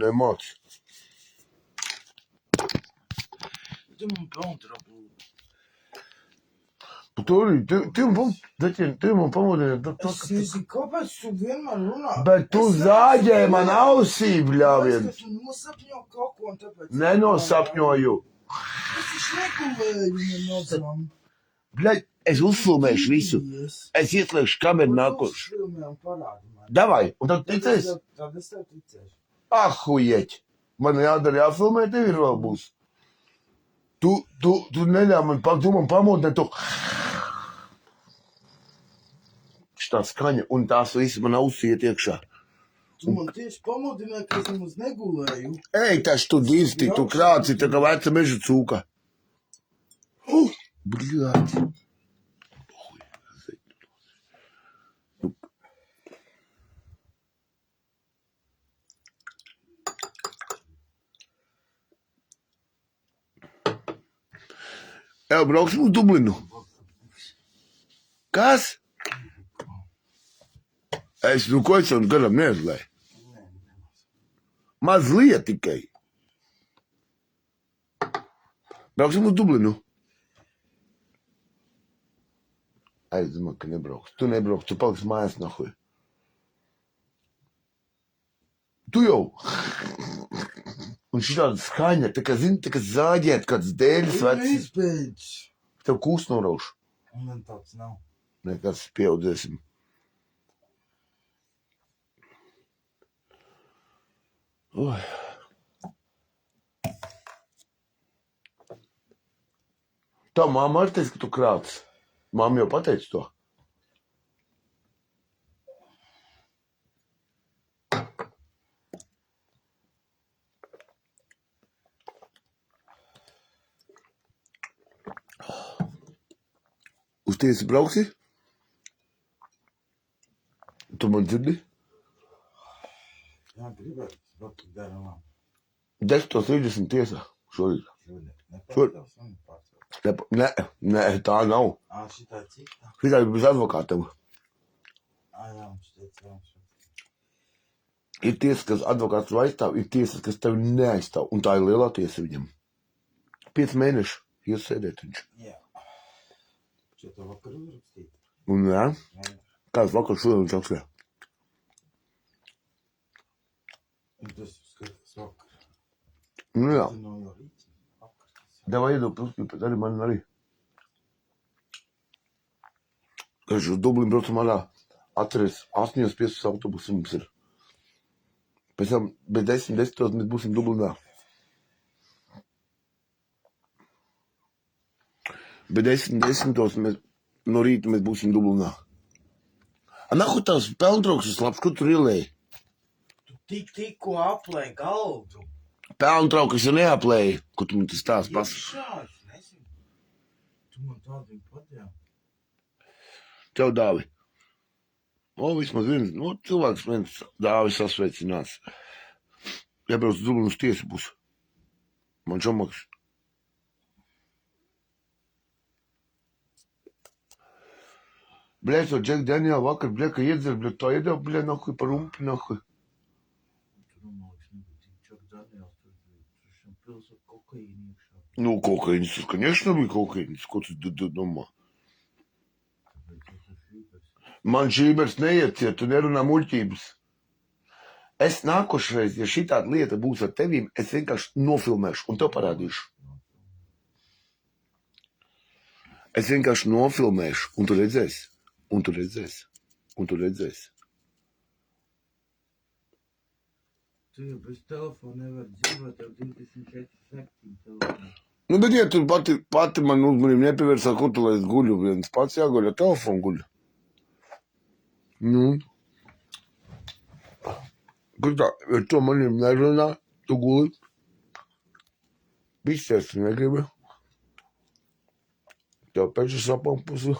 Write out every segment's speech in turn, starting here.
Nemāc. Tu man pauntrapu. Tu man pamodini. Es nezinu, kāpēc tu vienmēr runā. Bet tu zāģē man ausī, bļāvien. Tu nosapņo kaut ko un tāpēc... Nenosapņoju. Es taču negulēju nemazam. Bļaļ, es uzfilmēšu visu. Es ieslēgšu kameru nākošu. Uzfilmē un parādi man. Davai, un tad ticēs? Tad es tev ticēšu. Ahujeķi. Man jādara jāfilmē, tev ir vēl būs. Tu neļā man, tu man pamodini, tu... Tā skaņa, un tās visi man ausī iet iekšā. Tu man tieši pamodināji, ka es nemaz negulēju. Ej, taču tu dirsti, tu krāci, tā kā veca meža cūka. Bļāķi. Ej, brauksim uz Dublinu. Kas? Ko es tam garam neizlēju? Mazliet tikai. Brauksim uz Dublinu. Es domāju, ka nebrauks. Tu nebrauks, tu paliksi mājās nahuj. Tu jau. Un šitāda skaņa, tā kā zini, tā kā zāģēt kāds dēļas vecs. Neizbeidz. Tev kūs noraušu. Man tāds nav. Nekas pieaudzēsim. Oi. Tā mamma arī teica, ka tu krāc. Mamma jau pateica to. Uz tiesu brauksi? Tu man dzirdi? Jā, gribētu. Braukt garumā. 10:30 tiesā šorīt. Nē, tā nav. Šitā cita? Šitā ir bez advokātiem. Jā, šitā. Ir tiesa, kas advokāts aizstāv, ir tiesa, kas tevi neaizstāv. Un tā ir lielā tiesa viņam. 5 mēneši iesēdēt viņš. Jā. Šo to vakar uzrakstīt. Un jā? Kāds vakar šodien viņš rakstīja? Tas skatās vakar. Nu jā. Tu nav jau rīts. Davai iedod pilspīju, bet arī man arī. Kad uz Dublinu braucam ārā, atceries 8:15 autobusu mums ir. Pēc tam, bet 10:10 mēs būsim Dublinā. Bet 10:10 mēs no rīta mēs būsim Dublinā. Nahu tās pelntrauksnes labs, ko tur ielēji? Tikko aplēja galdu. Pelntraukas jau neaplēja, ko tu man tas tās pasaka. Šāds, nezinu. Tu man tādiem padēv. Tev dāvi. Vismaz viens, cilvēks viens dāvi sasveicināts. Jābrauc uz Dublinu uz tiesu būs. Man čomaks. Bļēc, to Džek Daniel vakar, bļeka iedzer, bļek tā iedeva, bļē, nahuj, par umpi, nahuj. Ну, кокаинец, конечно, bija kokaīnis. Ko tu domā? Man šībers neieciet, tu nerunā muļķības. Es nākošreiz, ja šitāda lieta būs ar tevīm, es vienkārši nofilmēšu un tev parādīšu. Es vienkārši nofilmēšu un tu redzēsi. Un tu redzēsi. Un tu redzēsi. Tu jau bez telefona nevar dzīvot, tev 24/7 telefonu. Nu, bet ja tu pati man uzmanību nepievērsā, kur tu lai es guļu, viens pats jāguļ, ar telefonu guļu. Nu. Kur tā, ja to manim nerunā, tu guli. Visties tu negribi. Tev pēkšņi sapām pusi.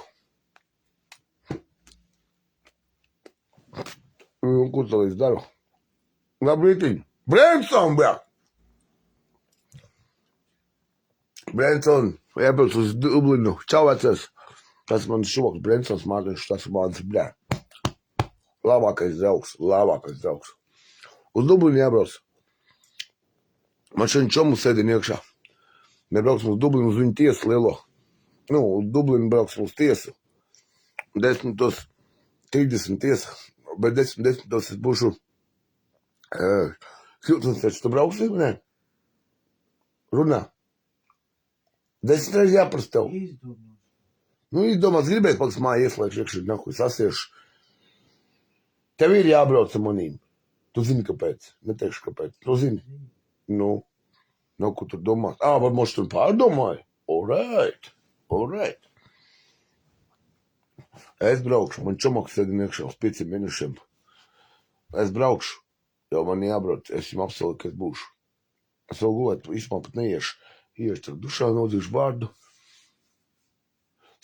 Un ko tā es daru? Labrītiņ. Brensson, bļā! Brensson, jāpēc uz Dublinu. Čau, vecais. Tas man šoks, Brenssons Mārtiņš, tas mans, bļā. Labākais draugs. Uz Dublinu jābrauc. Man šodien čomu sēdien iekšā. Mēs brauksim uz Dublinu uz viņu tiesu lielo. Nu, uz Dublinu brauksim uz tiesu. 10:30 tiesa. Bet 10:10 es būšu Hiltonsets. Tu brauksi, ne? Runā. 10 reizes jāprast tev. Izdomās. Nu, izdomās, gribēt paliks māja ieslēgšu iekšā, nahu, sasiešu. Tev ir jābrauc ar manīm. Tu zini, kāpēc. Neteikšu, kāpēc. Tu zini. Nu, ko tur domāt? Varbūt tur pārdomāju. All right. Es braukšu. Man čomaks sēdien iekšā uz 5 minūšiem. Es braukšu. Jau man jābrauc. Es jums apsolu, ka es būšu. Es vēl gulēt, īstenībā pat neiešu. Iešu tur dušā, nodzīšu bārdu.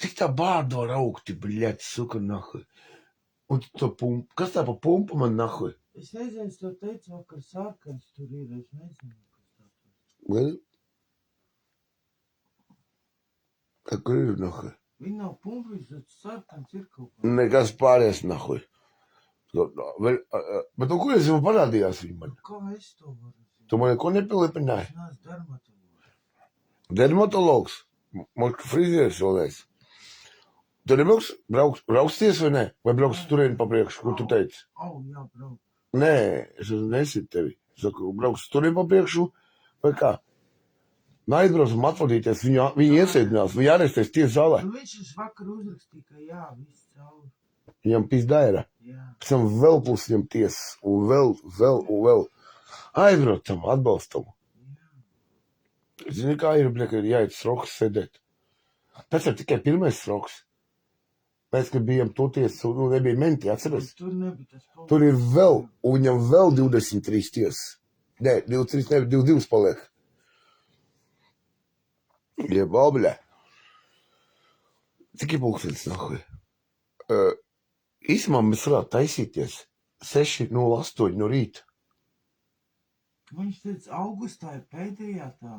Cik tā bārdu var augti, bļēt, suka, nahu. Un tu pumpu. Kas tā pa pumpu man, nahu? Es nezinu, es tev teicu, vakar sarkans tur ir, es nezinu, kas tā tur. Gani? Tā kur ir, nahu? Viņa nav pumpis, bet sarkans ir kaut kā. Nekas pārējais, nahu. Bet nu, kur es jau parādījās viņa man? Kā es to varu zināt? Tu man neko nepilipināji? Es neesmu dermatologs. Dermatologs? Man frizieris vēlreiz. Tu brauksties vai ne? Vai brauks turieni pa priekšu, kur tu teici? Jā, brauc. Nē, es nesitu tevi. Es saku, brauks turieni pa priekšu, vai kā? Aizbraucam atvadīties, viņu iesēdinās, viņu arestēs tiesas zālē. Nu, viņš vakar uzrakstīja, ka jā, viss cauri. Viņam pizdaira. Jā. Pēc tam vēl plus viņam tiesas, un vēl. Aizbraucam, atbalstam. Jā. Zini, kā ir, ka ir jāiet sroks sēdēt. Pēc tam tikai pirmais sroks. Mēs, kad bijām toties, nebija menti, atceries? Tur nebija tas paldies. Tur ir vēl, un viņam vēl 23 tiesas. Nē, 23, nebija, 22 paliek. Jebabļē. Cik ir pulkstens, nahuj? Īsumā mēs varētu taisīties 6:08 no rīta. Viņš teica, augustā ir pēdējā tā,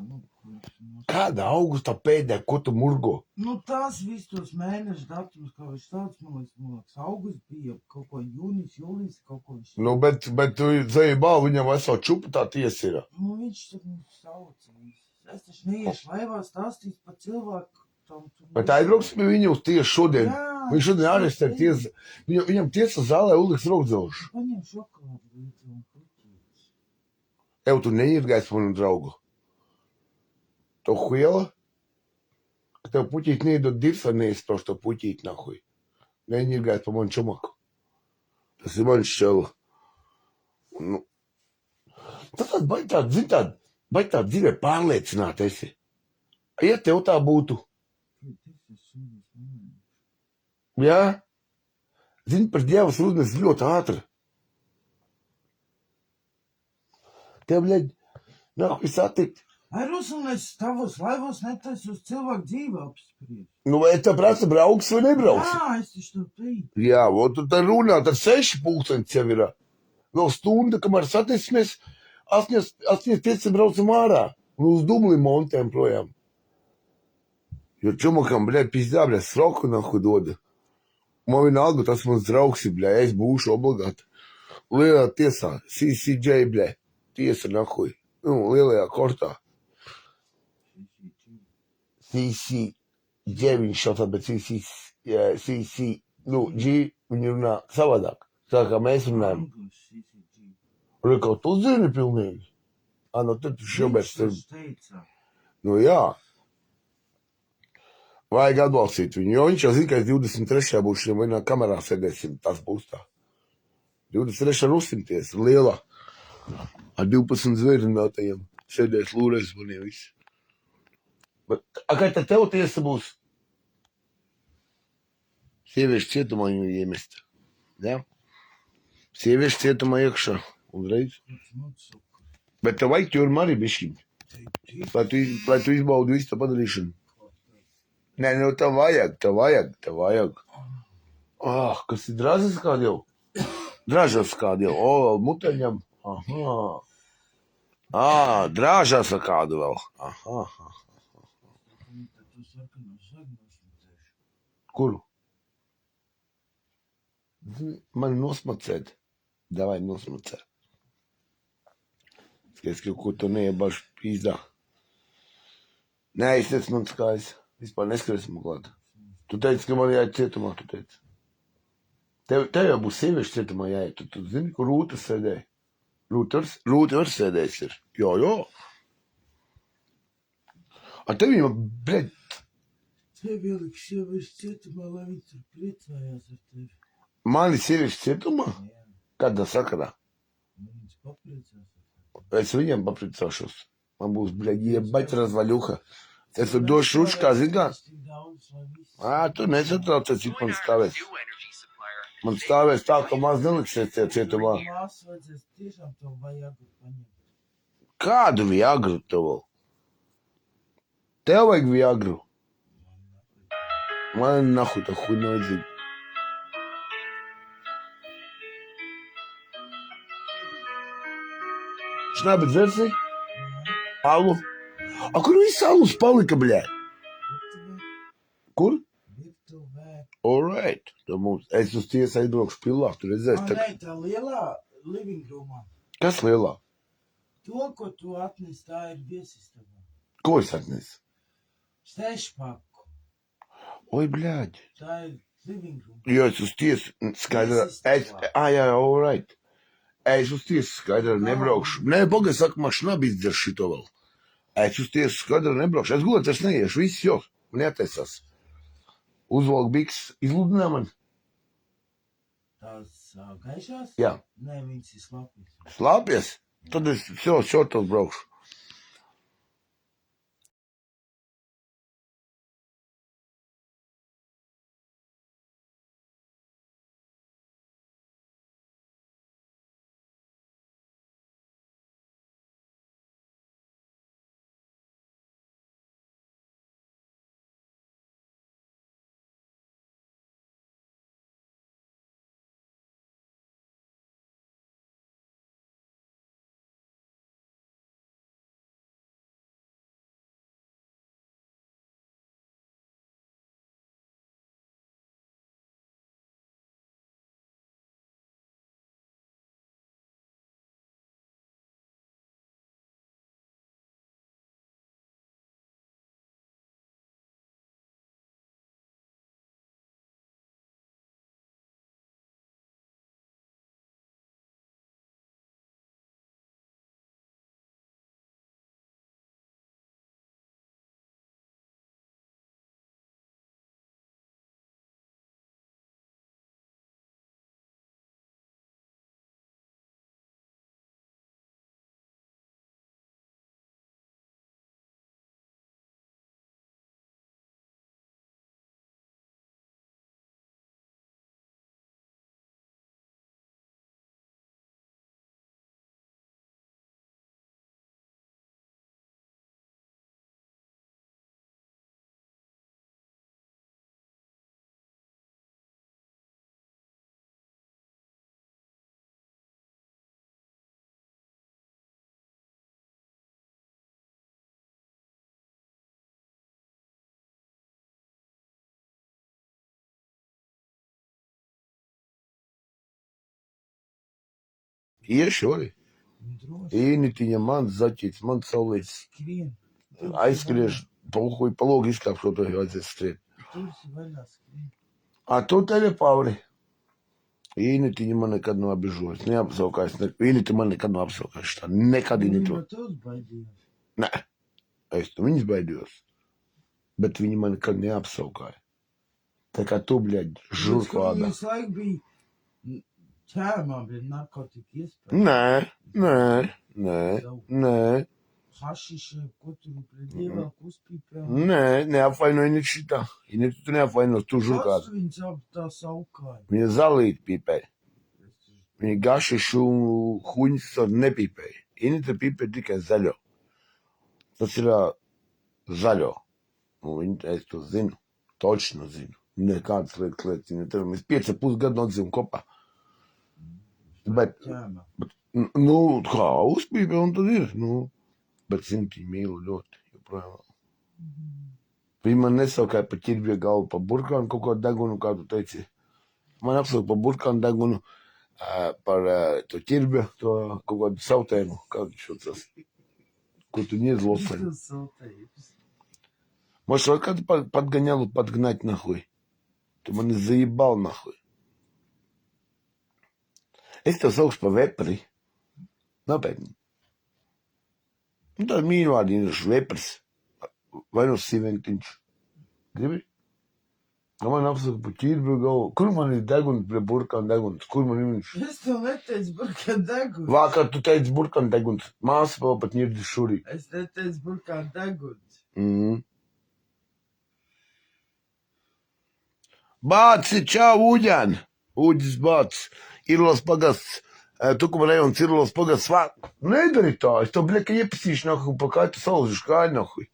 Kāda augustā pēdējā, ko tu murgo? tās visus tos mēnešu datums, kā viņš sauc, man liekas, augusts bija kaut ko jūnijas, jūlijas, kaut ko viņš. Nu, bet tu zējībā, viņam vesā čupa tā tiesa ir. Viņš sauca. Es taču neiešu laivā stāstīt par cilvēku. Bet aizbrauks pie viņu uz tiesu šodien. Jā, Viņš šodien ārestē tiesa. Viņam tiesa zālē uzliks rokdzelžu. Paņem šokolādu līdzi un puķītes. Tev tu neiergājas manu draugu. To huela? Ka tev puķīt neiedot divs, vai neizproši to puķīt, nahuj. Neiergājas pa manu čumaku. Tas ir mans šķela. Nu. Tad baigi tāda dzīvē pārliecināt esi. Ja tev tā būtu? Jā? Zini, par Dievas uznes ļoti ātri. Tev, bļeģ, nahuj satikt. Ai, Rusunais, tavos laivos netais uz cilvēku dzīvi apspriest. Nu, vai tev prasa brauks vai nebrauks? Jā, es taču tev teicu. Jā, tu tā runā, tad 6 pulksteņi jau ir. Vēl stunda, kamēr satiksimies, 8:05 braucam ārā. Un uz Dublinu montēm projām. Jo čumakam, pizdā, sroku nahu doda. Man vienalga, tas mans draugs ir, es būšu obligāti. Lielā tiesā, CCJ, tiesa nahuj. Nu, lielajā kortā. CCJ viņš šautā, bet CC, G viņi runā savādāk. Tā kā mēs runājam. Un kaut tu zini pilnīgi. Nu tad tu šobrīd Viņš teica. Nu jā. Vajag atbalstīt viņu, jo viņš jau zina, ka es 23. būšu viņam vienā kamerā sēdēsim, tas būs tā. 23. Rusimties, lielā. Ar 12 zvērinātajiem sēdēs lūrēs maniem visi. Bet, kā tad tev tiesa būs? Sieviešu cietumā viņu iemest. Jā? Sieviešu cietumā iekšā. Uzreiz. Bet tev vajag ķurma arī bišķiņ. Lai tu izbaudi visu tā padarīšanu. Nē, nu tev vajag. Kas ir dražas kādi jau? Dražas kādi jau. Muteņam. Dražas kādu vēl. Kuru? Man nosmacēt. Davai nosmacēt. ka es kaut ko to neiebašu pīzdā. Nē, es teicu, man skājas. Vispār neskrēsim klāt. Tu teici, ka man jāiet cietumā, tu teici. Tev jau būs sieviešu cietumā jāiet. Tu zini, kur Rūtas sēdēja? Rūtas sēdējis ir. Jo. A tev jau, bļed, Tev ieliks sieviešu cietumā, lai viņi tur priecājās ar tevi. mani sieviešu cietumā? Jā, Kādā sakarā? viņas papriecās ar tevi. Es viņiem papricāšos. Man būs, bļed, iebaļ razvaļuha. Es tur došu ručkā, zini kā? Tik daudz, lai viss. Tu nesatraucies, cik man stāvēs. Man stāvēs tā, ka maz neliksies tie cietumā. Mās vajadzēs tiešām to vajag paņemt. Kādu viagru tev vēl? Tev vajag viagru. Man nahuj tā huj nevajadzīga. Šnabi dzersi? Alu? A kur viss alus palika, bļē? Kur? Virtuvē. Alright. Es uz tiesu aizbraukšu pilā, tu redzēsi. Nē, tā lielā living roomā. Kas lielā? To, ko tu atnes, tā ir viesistabā. Ko es atnesu? Sešpaku. Oi, bļēģi. Tā ir living room. Jo es uz tiesu skaidrā. Jā, alright. Es uz tiesu skaidrā nebraukšu. Nē, pagaid, saka, man šnabi izdzer šito vēl. Es uz tiesu skaidrā nebraukšu. Es gulēt, es neiešu. Viss jau. Man jātaisās. Uzvalk biks. Izludinā man. Tās gaišās? Jā. Nē, viņas ir slapjas. Slāpies? Tad es jau šortos braukšu. Iešu arī. Droši. Īnitiņa, man zaķīts, man saulīts. Skrien. Aizskriež. Pulkuji pa logu izkāpšot, to jau vajadzēs skriet. Tur esi vaļā skrien. Tu teļ ir pauri. Īnitiņa man nekad nav apbežojas. Neapsaukājis. Īniti man nekad nav apsaukājis. Tā nekad Viņa īniti. no tevs baidījās. Nē. Es no viņas baidījos. Bet viņi man nekad neapsaukāja. Tā kā tu, bļaģ, žurklādā. Visu laiku bija ķēmā, bija narkotika iespēja. Nē. Hašiša, ko tur pret ievelku uzpīpē. Neapvaino Initi šitā. Initi tu neapvaino, tu žurklādā. Kas viņas ap tā saukāja? Viņa zalīt pīpēja. Viņa gašišu huņas nepīpēja. Inita pīpēja tikai zaļo. Tas ir zaļo. Es to zinu. Točno zinu. Nekādas lietas. Mēs 5,5 gadu nodzīvam kopā. Bet, Ķēmā. kā uzpīpē un tad ir. Bet simtiņu mīlu ļoti. Joprojām. Viņi man nesaukāja pa ķirbja galvu, pa burkānu kaut kādu degunu, kā tu teici. Man apsauka pa burkānu degunu. par to ķirbju, to kaut kādu sautējumu, kādu šo tas, ko tu не злостный. Что салтаешь? Может, вот как подгонялу подгнать нахуй? Tu mani заебал нахуй. Es tev saukšu par vepri. Nopietni. Nu, tā mīļvārdiņš vepris. Vai no siventiņš. Gribi? Man apsaka par ķirbju galvu. Kur man ir deguns pie burkāna deguns? Kur man ir viņš? Es tev neteicu burkānu deguns. Vakar tu teici burkāna deguns. Māsa vēl pat ņirdi šurī. Es neteicu burkānu deguns. Bāci, čau, Uģēn! Uģis Bācis. Irlos pagasts. Tukuma rajons Irlos pagasts. Nedari tā. Es to, bļeka, iepisīšu nahuj, pa kā tu salžiš kāju nahuj.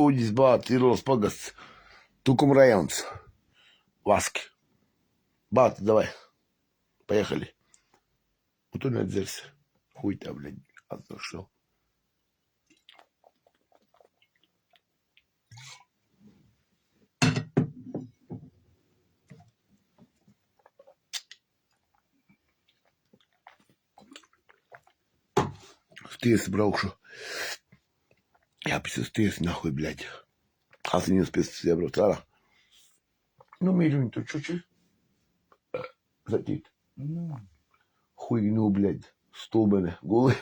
Uģis Bācis, Irlos pagasts. Tukuma rajons. Vaski. Bācis, davai. Поехали. Ну, tu nedzersi. Хуй tā, bļeģi. Atdošu. Тiesu braukšu. Jāpēc uz tiesu, nahuj, bļaļ. Asiņas pēc jābrauc ārā. Nu, mīļu viņu tu čuči. Zatīt. Huj, nu, bļaļ. Stulbene, guli.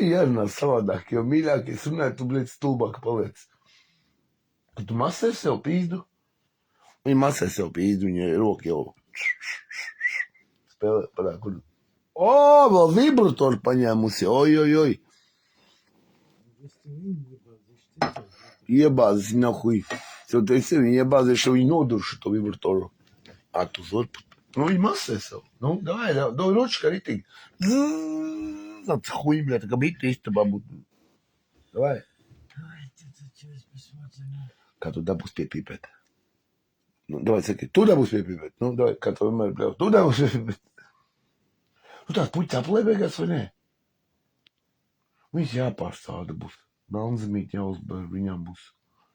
Jārunā savādāk, jo mīļākais runāja, tu, bļaļ, stulbāk paliec. Kad tu masē sev pīzdu, viņa masē sev pīzdu, viņa roka jau spēlē parā, kur. O, vēl vibratoru paņēmusi, oj. Iebāzis, nahuj. Sev teici, viņa iebāzis, šo viņu noduršu to vibratoru. Tu zot, nu, viņa masē sev. Nu, davai, ročka ritīgi. Tāds huj, bļā, tā kā bitu istabā būtu. Davai. Kā tu dabūs piepīpēt? Nu, davai, saki, tu dabūs piepīpēt. Nu, davai, kā tu vienmēr bļā, tu dabūs piepīpēt. Nu, tās puķis aplē beigās, vai ne? Viņas jāpārstāda būs. Melnzemīt jāuzbēr, viņām būs.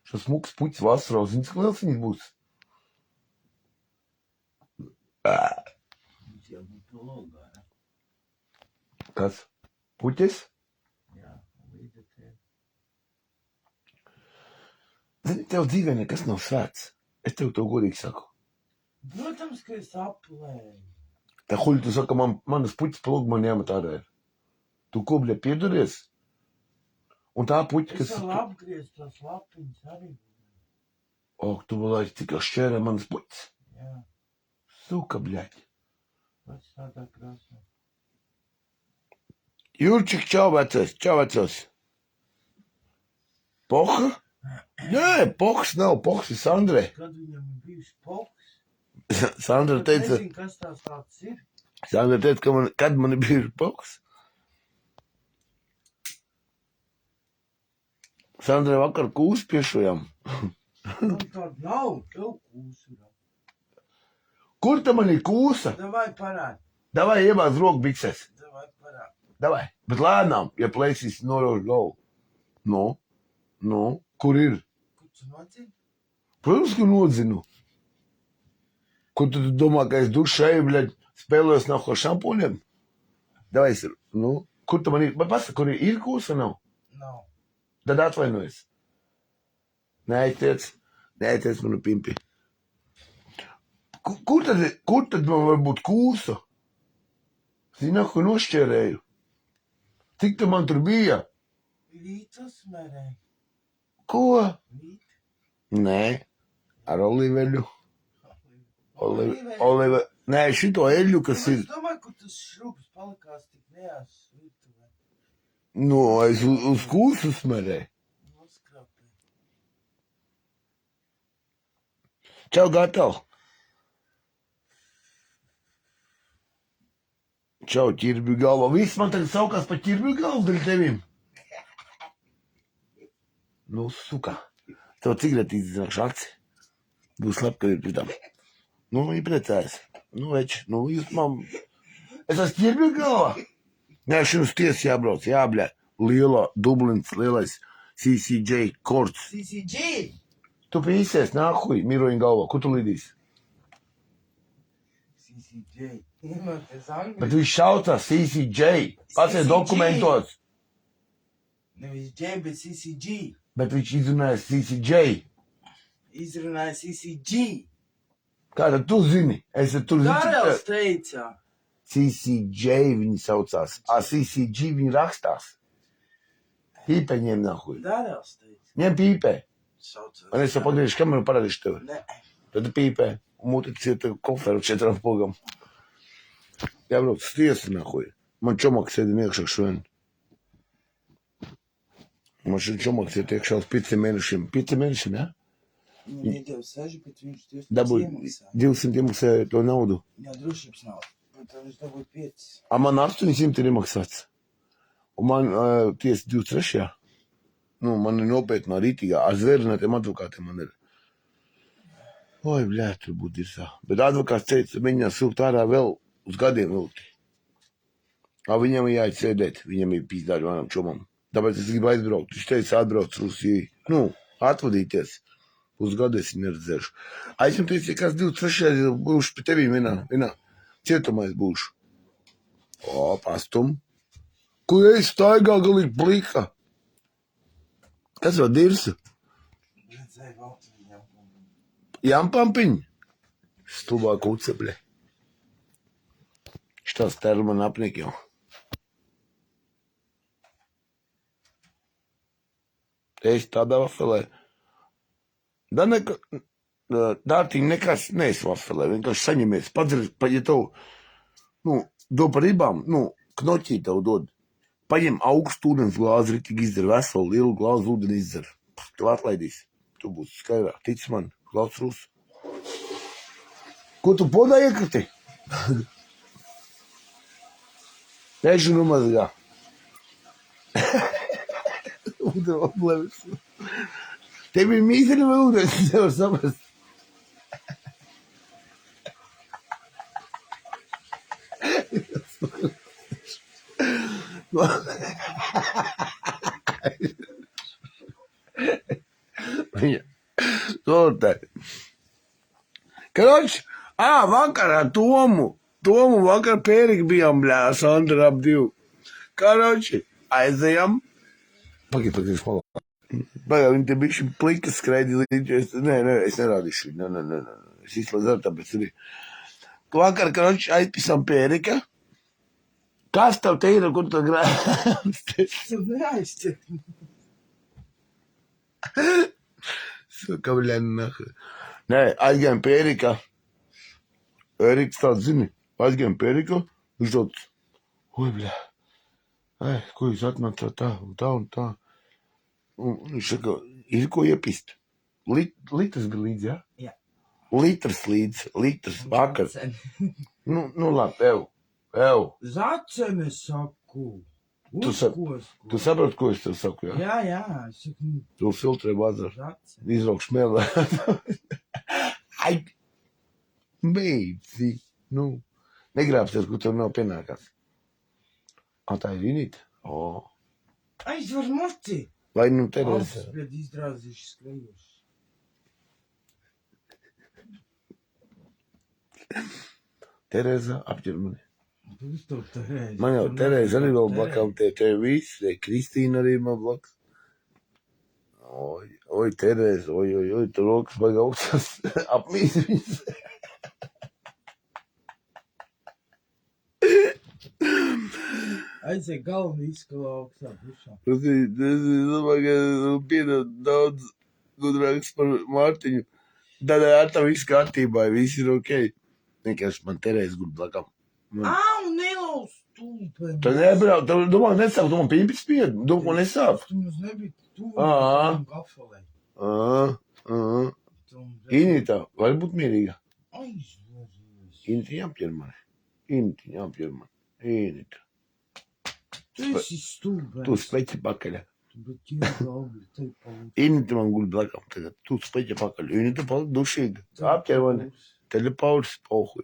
Šas smuks puķis vasarā, zini, cik liels viņas būs? Viņš jau būtu logā. Kas? Puķis? Jā, līdzi tev. Zini, tev dzīvē nekas nav svēts. Es tev to godīgi saku. Protams, ka es aplēju. Tā huļ, tu saka, manas puķis plūg man jāmet ārā ir. Tu ko, bļa, pieduries? Un tā puķi, Es kas... vēl apgriezu tās lapiņas arī. Tu vēl cik šķērē manas puķis. Jā, Suka, bļaļ. pats tādā krāsā. Jurčik, čau, vecos. Poha? Nē, pohs nav, pohs ir Sandre. Kad viņam ir bijuši poks, Sandra tad teica, nezinu, kas tās tāds ir. kad man ir bijuši pohs. Sandra vakar kūs piešojām. Man tāda nav, tev kūsura. Kur ta man ir kūsa? Davai parād, Davai iebāz roku bikses. davai parād. Davai. Bet lēnām, ja plēsīs norož galvu. Nu, kur ir? Kur tu nocini? Protams, ka nodzinu. Ko tu domā, ka es dušēju, bļaļ, spēlējos nav ar šamponiem? Davai, kur ta man ir? Pasaka, kur ir kūsa nav? Nav. Tad atvainojas. Neaitiec manu pimpi. Kur tad man var būt kūsa? Zini, ko nošķērēju? Cik tu man tur bija? Vīt uzsmerē. Ko? Vīt. Nē, ar oliveļu. Nē, šito eļu, kas ir. Es domāju, ka tas šrubs palikās tik nejās virtuvē. Nu, es uz kūsu smerēju. Noskrapē. Čau, gatav. Čau, ķirbju galva. Viss man tagad saukās par ķirbju galvu dēļ tevim. Nu, suka. Tev cigareti izdzināšu aci. Būs labkārt pēc tam. Nu, viņi priecājas. Nu, veči, jūs man... Es esmu ķirbju galva. Nē, šim uz tiesu jābrauc, jābļē. Lielā, Dublins, lielais CCJ korts. CCG! Tu pīsies, nahuj, miroņa galvā. Kur tu lidīsi? CCJ. Iemoties angļu. Bet viņš saucās CCJ. Pats ir CCJ. dokumentots. Nevis J, bet CCG. Bet viņš izrunāja CCJ. Izrunāja CCG. Kā tad tu zini? Es tur zinu. Darēls teica. CCJ viņi saucās. CCG viņi rakstās. Pīpē ņem nahuj. Darēls teica. Ņem pīpē. Saucās. Man es jau pagriežu kameru parādīšu tev. Ne. Tad pīpē. Un mūtiks iet koferu 4 pogam. Jābrauc uz tiesu nahuj. Man čomaks sēdi iekšā šodien. Man šodien čomaks iet iekšā uz 5 mēnešiem. 5 mēnešiem, ja? Viņam iedeva 6, bet viņš 200 Dabūj iemaksāja. 200 iemaksāja to naudu. Jā, drošības nav. Bet viņš dabūja 5. A man 800 ir iemaksāts. Un man tiesa 23. Nu, man ir nopietnā rītīgā. Ar zvērnētiem advokātiem man ir. Oi, bļē, tur būtu ir sā. Bet advokāts teica, viņā sūkt ārā vēl uz gadiem vilti. Viņam ir jāiet sēdēt. Viņam ir pīzdāļi manam čomam. Tāpēc es gribu aizbraukt. Viņš teica, atbrauc Rusijai. Nu, atvadīties. Uz gadu es viņu neredzēšu. Es viņam teicu, ja kāds 23. būšu pie tevī vienā cietumā es būšu. O, pastum. Kur es staigā galīgi plika? Kas vēl dirsu? Redzēja valtu viņam. Jampampiņ? Stulbā kucepļe. Šitās terman apniek jau. Es tādā vafelē. Dārtiņ nekas neesi vafelē. Vienkārši saņemies. Padzir, ja tev, do par ribām, knoķī tev dod. Paņem augstu ūdens glāzi, ritīgi izdzer veselu, lielu glāzi ūdeni izdzer. Tev atlaidīs. Tu būsi skaidrāk. Tic man, klauc Rusu. Ko tu podā iekriti? Pežu numazgā. Ūdeni aplevis. Tev ir mīzeri vai ūdens, es nevaru saprast. Viņa. Karoč, vakarā Tomu vakar pērīgi bijām, bļā, Sandra ap 2. Karoči, aizējām. Pagaid, smalā. Viņi te bišķi plikas skraidi līdz. Nē, es nerādīšu viņu. Nē. Es izslēdzu, tāpēc arī. Vakar, karoči, aizpisām pērika. Kas tev te ir, kur tu grāvis? Tu neaizķer. Saka, bļā, Nē, aizgājām pērika. Eriks tāds zini. Aizgājām pērika. Viņš tāds. Oi, bļā. Ko jūs atnācāt tā un tā. Un viņš saka, ir ko iepist. Litrs bija līdzi, ja? Jā. Litrs līdzi, vakar. Nu labi, ev. Zacene saku. Tu saproti, ko es tev saku, ja? Jā, es saku, Tu filtrē bazar. zacene. Izraukš mēlē. Ai, beidzi. Negrābsties, kur tev nav pienākās. Tā ir Inita? Aizver moci. Vai Tereza? Acis, bet izdrāzīši skrejuši. Tereza apģer mani. Būs tev Tereza. Man jau Tereza arī vēl blakām, te viss, Kristīna arī man blakus. Oi, Tereza, oi, tu rokas baigi augstās, apmīs viņas. Aiziet galveni izskala augstā pušā. Tas ir, domāju, ka piedod daudz gudrāks par Mārtiņu. Tad ar tā viss kārtībā, viss ir ok. Vienkārši man Tereza guļ blakām. Au, nelauz stulpeni. Tad nebrauc, domā, nesāp, domā, pīpis spied, domā, nesāp. Tu mums nebija tuvu Ā. gafelē. Inita, vari būt mierīga. Aizveries. Inita jāapķer mani. Inita. Tu esi stulbens. Tu speķi pakaļ. Bet ķēga augļi te palūk. Inita man guļ blakām tagad. Tu speķi pakaļ. Inita palika dušīga. Apķer mani. Teļa pauris, pohuj.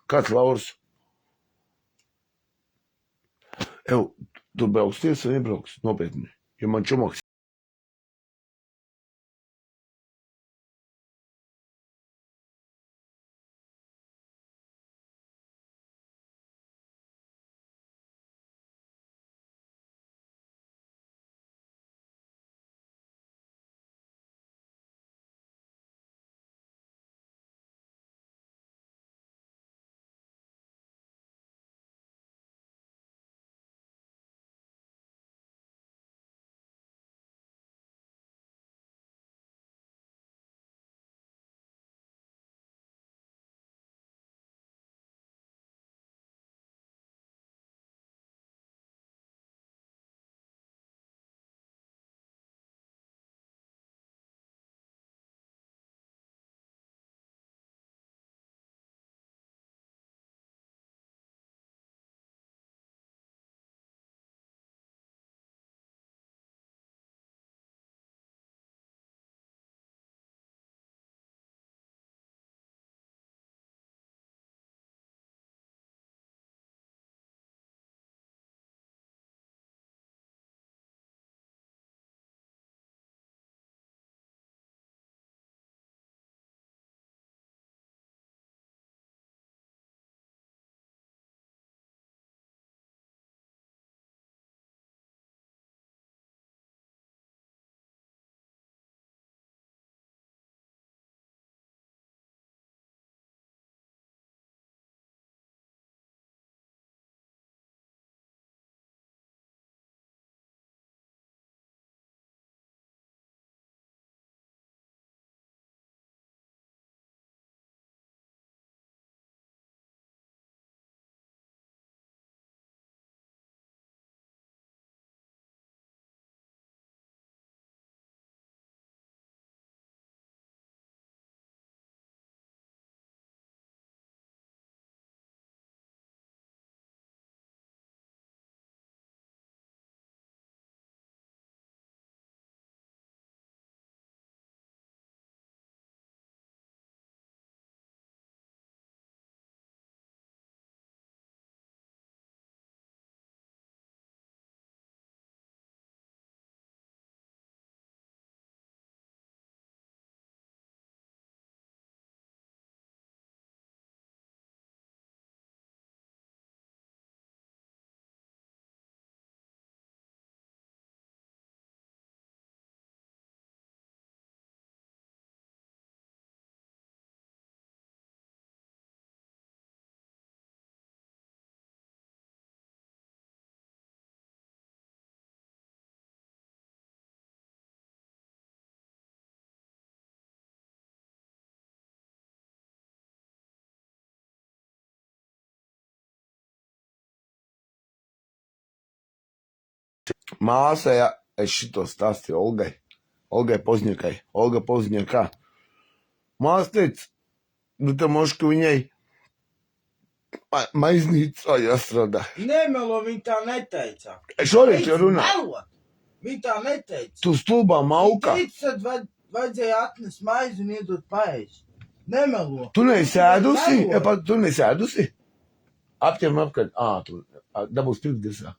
Kāds Lauris? Tu brauksties vai nebrauks? Nopietni. Jo man čumaks Māsai, es šito stāstīju Olgai Pozņakai. Olga Pozņakā. Māsa teica, nu tā moška viņai maiznīcā jāstrādā. Nemelo, viņa tā neteica. Šorīt jau runā. Melo. Viņa tā neteica. Tu stulbā mauka. Viņa teica, tad vajadzēja atnest maizi un iedot paēst. Nemelo. Tu neizsēdusi? Melo. Tu neizsēdusi? Apķem apkārt. Tu dabūs pirkdirsā.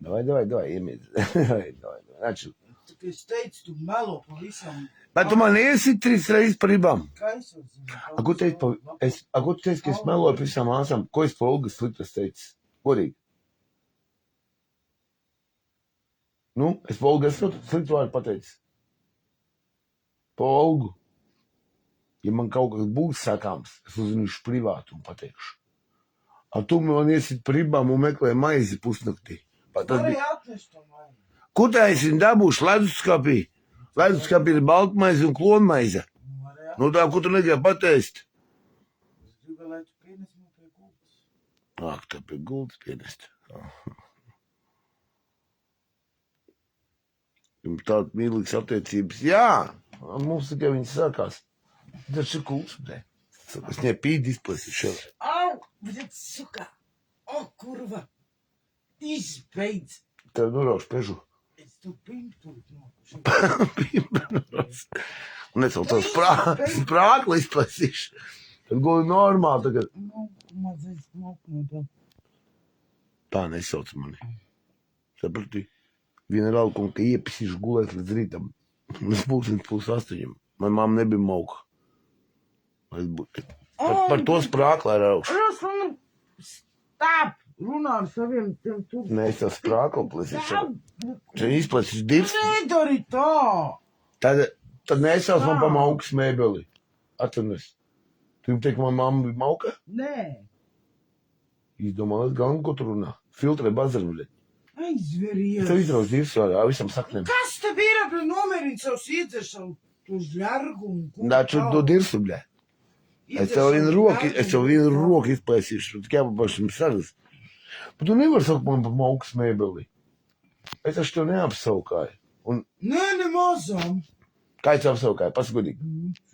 Davai, iemīdz. Davai. Atšu. Tik es teicu, tu melo pavisam. Bet tu man iesi 3 reizes par ribām. Kā es jau zinu? Ko tu teici, ka es meloju par visām māsām? Ko es pa Olgas sliktas teicu? Godīgi. Nu, es pa Olgas sliktu vārdu pateicu. Pa Olgu. Ja man kaut kas būs sakāms, es uzzinušu privātu un pateikšu. Tu man iesit par ribām un meklē maizi pusnaktī. Arī atnest to maizi. Ko tā es viņu dabūšu ledusskapī? Ledusskapī ir baltmaize un klonmaize. Nu tā, ko tu negribi pateikt? Es gribu, lai tu pienesi man pie gultas. Ak, tā pie gultas pienest. Jums tāda mīlīgas attiecības. Jā, mums tikai viņas sākās. Tas ir kults, ne? Es nepīdi izplēsi šeit. Au, bet suka. O, kurva. Izbeidz. Tev norauš pežu. Es tu pimptūri nokušu. Un es vēl tev sprākli izplēsīšu. Tad guli normāli tagad. Nu, mazais moknot. Tā nesauc mani. Saprati? Vienalga, ka iepisīšu gulēt līdz rītam. Es būsim +8. Man mamma nebija mauka. Par to sprākli ar augšu. Stop! Runā ar saviem tiem tur. Nē, es tev sprākli plēsīšu. Tu izplēsīšu divs. Nedari tā! Tad nesauc man pa maukas mēbeli. Atceries. Tu jums teikt, man mamma bija mauka? Nē. Izdomājies galvu, ko tu runā. Filtrē bazarmuļi. Aizveries. Tev izrauc divs ar visam saknēm. Kas tev ir apri nomerīt savus iedzeršanu? Tu žļargu un ko? Nāču do dirsu, bļē. Es tev vienu roku izplēsīšu. Tikai pašam saras. Bet tu nevari saukt man pa maukas mēbeli. Es taču tev neapsaukāju. Nē, nemazām. Kā es apsaukāju? Pasgodīgi.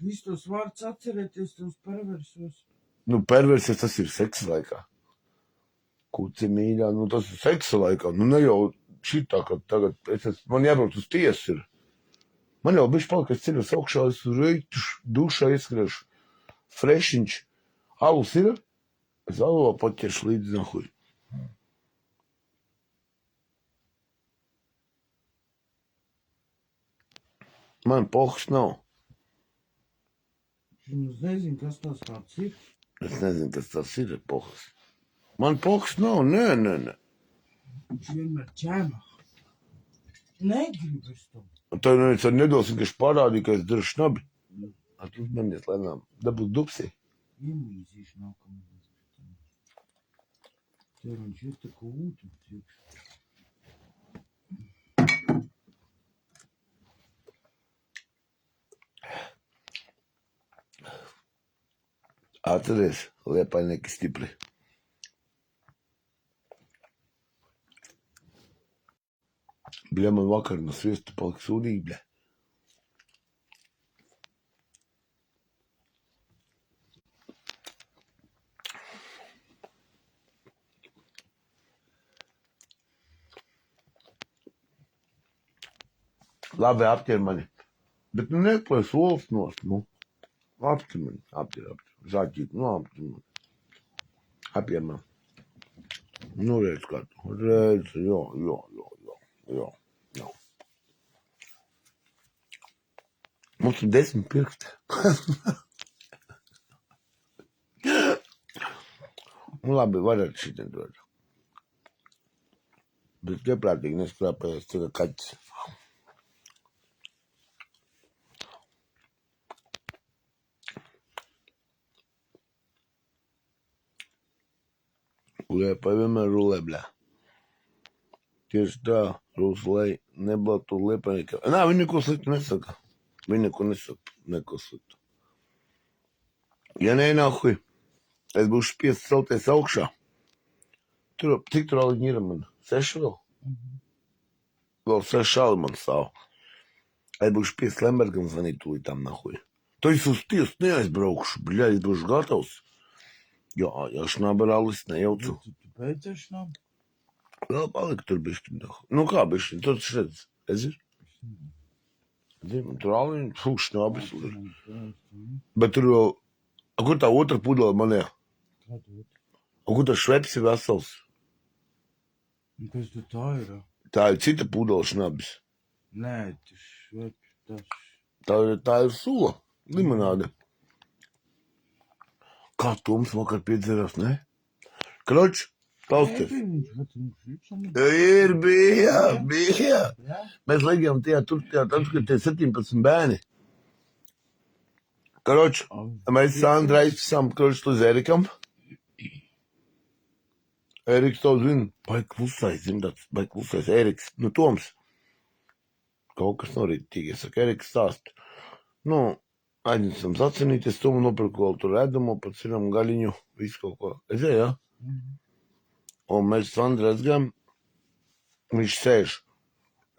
Visu tos vārdus atcerēties, tos perversos. Nu, perverses tas ir seksa laikā. Kuci mīļā, nu tas ir seksa laikā. Nu, ne jau šitā, ka tagad man jābrauc uz tiesu ir. Man jau bišķi palika, es ceļos augšā, es reiķuši, dušā ieskriešu. Frešiņš. Alus ir? Es alu paķeršu līdzi nahuļ. Man pohs nav. Es nezinu, kas tas tāds ir. Es nezinu, kas tas ir pohs. Man pohs nav, nē. Viņš vienmēr ķēmā. Negribu es to. Tā neviens ar nedosim, ka es parādīju, ka es daru šnabi. Atuzmanies, lēnām. Dabūt dupsi. Iemīzīšu nākamā. Tev viņš ir tā kā ūtens iekšā. Atceries, liepainieki stipri. Bļa, man vakar no sviestu palika sūdīgi, bļa. Labi, apķer mani. Bet nu neklēj solis nost, nu. Apķer mani, apķer. Zaķīt, nu apķer mani. Apķer mani. Nu redz kādu. Redz, jā. Mums ir 10 pirksti. Nu labi, varētu šitien dod. Bet ieprātīgi neskrāpējas tikai kaķis. Liepa vienmēr rulē, bļā. Tieši tā, Ruslai, nebatu liepainiekam. Nā, viņi neko sliktu nesaka. Viņi neko sliktu. Ja nē, nahuj, es būšu spiests celties augšā. Cik tur aliņi ir man? 6 vēl? Vēl 6 šādi man stāv. Es būšu pie Lembergam zvanīt tūlītām nahuj. To es uz tiesu neaizbraukšu, bļā, es būšu gatavs. Jā, ja šnaberālis nejaucu. Tu beidzešanām? Vēl palika tur bišķi. Nu kā bišķi, tur taču redz. Ezi? Tur aliņi, šnabis. Bet tur vēl, kur tā otra pudela manē? Kur tā šveps ir vesels? Kas tu tā ir? Tā ir cita pudela šnabis. Nē, tas šveps, tas... Tā ir sula, limonāde. Kā Toms vakar piedzerās, ne? Kroč, tausters. Ir, bija. Mēs leģējām tajā tur, tie 17 bērni. Kroč, mēs Sandra aizpisām kroč līdz Erikam. Eriks to zina. Baigi klusais, zina tāds, baigi klusais. Eriks, nu Toms. Kaut kas norītīgi, es saku, Eriks stāst. Nu, aiznesam sacenīties, Tomu nopirku vēl tur ēdamo, pat sinam gaļiņu, visu kaut ko. Es jā? Un mēs Sandra aizgājām, viņš sēž.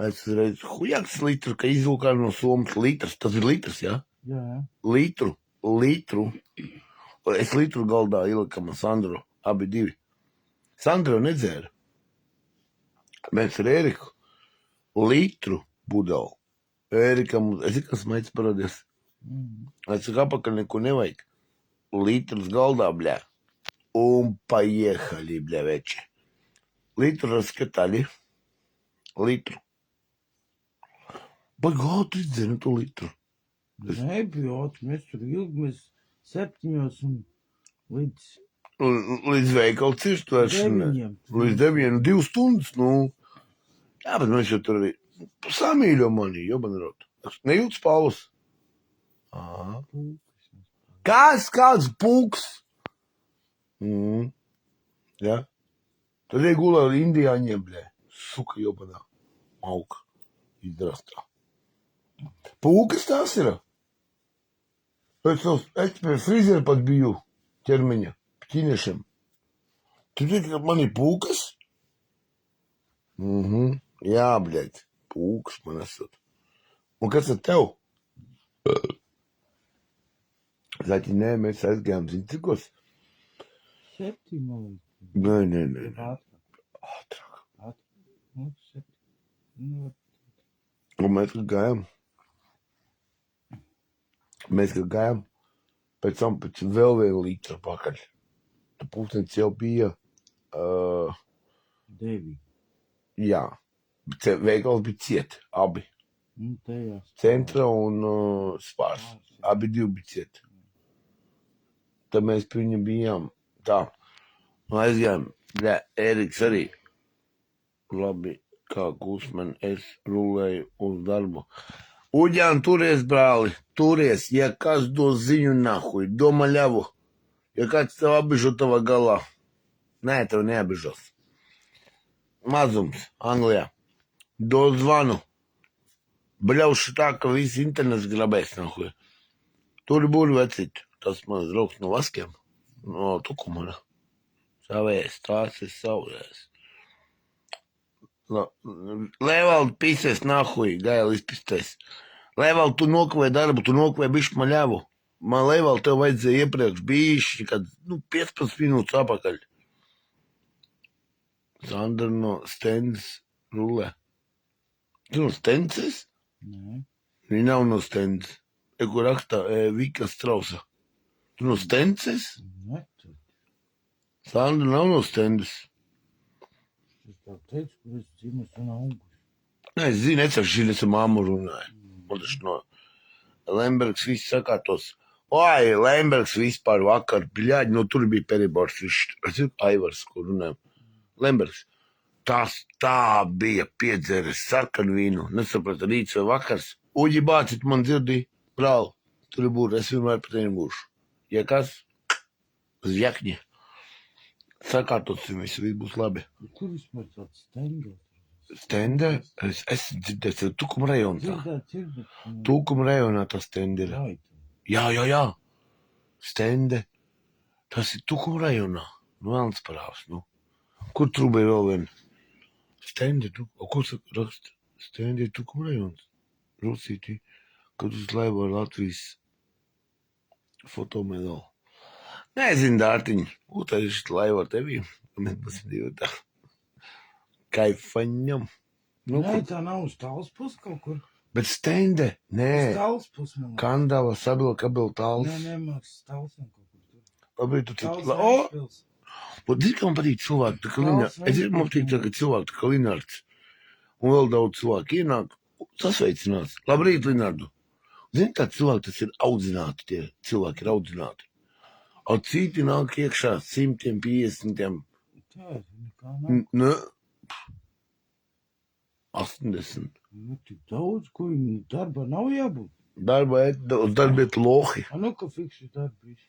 Es reiz, hujāks litru, ka izvilkā no somas litrs, tas ir litrs, jā? Jā. Litru. Es litru galdā ielikam ar Sandru, abi divi. Sandra nedzēra. Mēs ar Eriku litru budau. Erikam, es zinu, kas meitas paradies. Es saku, apakaļ neko nevajag. Litrs galdā, bļā. Un paiehaļi, bļā, veči. Litru raskatali. Litru. Bagāti izdzēra to litru. Nebijot, mēs tur ilgi, mēs 7 un līdz veikalu cirstu vēršanai. 9. Līdz 9, 2 stundas, nu. Jā, bet mēs jau tur arī samīļo mani, jobanrot. Nejūtas paus. Aha. Kāds pūks? Jā. Tad iegulē ar indiāņiem, bļē. Suka jobanā. Mauka. Izdrastā. Pūkas tās ir? Es pie frizera pat biju ķermeņa. Ķīniešiem. Tu teici, ka man ir pūkas? Jā, bļēt. Pūkas man esat. Un kas ar tev? Zaķi, nē, mēs aizgājām, zini, cikos? 7, man Nē. Ātrāk. Ātrāk. Nu, 7. Nu, Un mēs, kad gājām, pēc tam pēc vēl vienu litru pakaļ. Tā pūkstens jau bija, 9. jā, veikals bija ciet, abi. Nu, tajā. Centra un Spārs. Abi divi bija ciet. Tad mēs pie viņa bijām tā. Un aizgājām, jā, Eriks arī. Labi, kā Gusman, es rulēju uz darbu. Uģān, turies, brāli, turies, ja kāds dos ziņu nahuj, doma ļavu. Ja kāds tev abižo tavā galā. Nē, tev neabižos. Mazums, Anglijā. Dos zvanu. Bļaušu tā, ka viss internets grabēs nahuj. Tur būri vecīt. Tas mans draugs no Vaskiem. No Tukumana. Savējais, tās ir savējais. Lēvaldi pīsies nahuj, gaili izpistēs. Lēvaldi, tu nokavē darbu, tu nokavē bišķi man ļavu. Man Lēvaldi tev vajadzēja iepriekš bišķi, kad, 15 minūtes apakaļ. Sandra no Stendes rulē. Tu no Stendes? Nē. Viņa nav no Stendes. Ko rakstā Vika Strausa. Tu no Stendes? Nē, tu. Sandra nav no Stendes. Es tev teicu, ka es dzīvoju un auguši. Nē, es zinu, es ar šīnes māmu runāju. Un taču no Lembergs viss sakārtos. Oi, Lembergs vispār vakar, bļāģi, no tur bija peribors, es zinu, Aivars, ko runājam. Lembergs, tas tā bija piedzēres sarkanu vīnu, nesapratu, rīts vai vakars. Uģi bācit man dzirdī, brāl, tur ir būru, es vienmēr par tevi būšu. Ja kas, zjakņi, sakārtosim visu, viss būs labi. Kur vispār tāds Stenders? Stende, es dzirdēju, Tukuma rajonā. Dzirdēt. Tukuma rajonā tas stende ir. Jā. Stende, tas ir Tukuma rajonā. Nu, Velns parāvs, nu. Kur trūba ir vēl viena? Stende, tu, kur raksta? Stendi, tu kur rajons? Rosīti, kad uz laivu ar Latvijas fotomedālu. Nezinu, Dārtiņ, utaļš laivu ar tevi. Mēs būsim divi tā. Kaifaņam. Nu, Nē, kur? tā nav uz tāls pus kaut kur. Bet stende, Uz nē. tāls pus, man liekas. Kandava, sabila, kabila Nē, tāls. nē, man liekas, tāls nav kaut kur tur. Labi, tu Tāls cik... O! Ventspils. Zini, kā man patīk cilvēki, tā kā Linārds. Es zinu, man patīk tā, ka cilvēki tā kā Linārds. Un vēl daudz cilvēku ienāk, sasveicinās. Labrīt, Linārdu. Zini, tā cilvēki, tas ir audzināti, tie cilvēki ir audzināti. O citi nāk iekšā 150, Tā, nekā nav. ne, 80. Nu, tik daudz, ko viņu darba nav jābūt. Darba uz darba iet lohi. Nu, ka fikši darbu visu.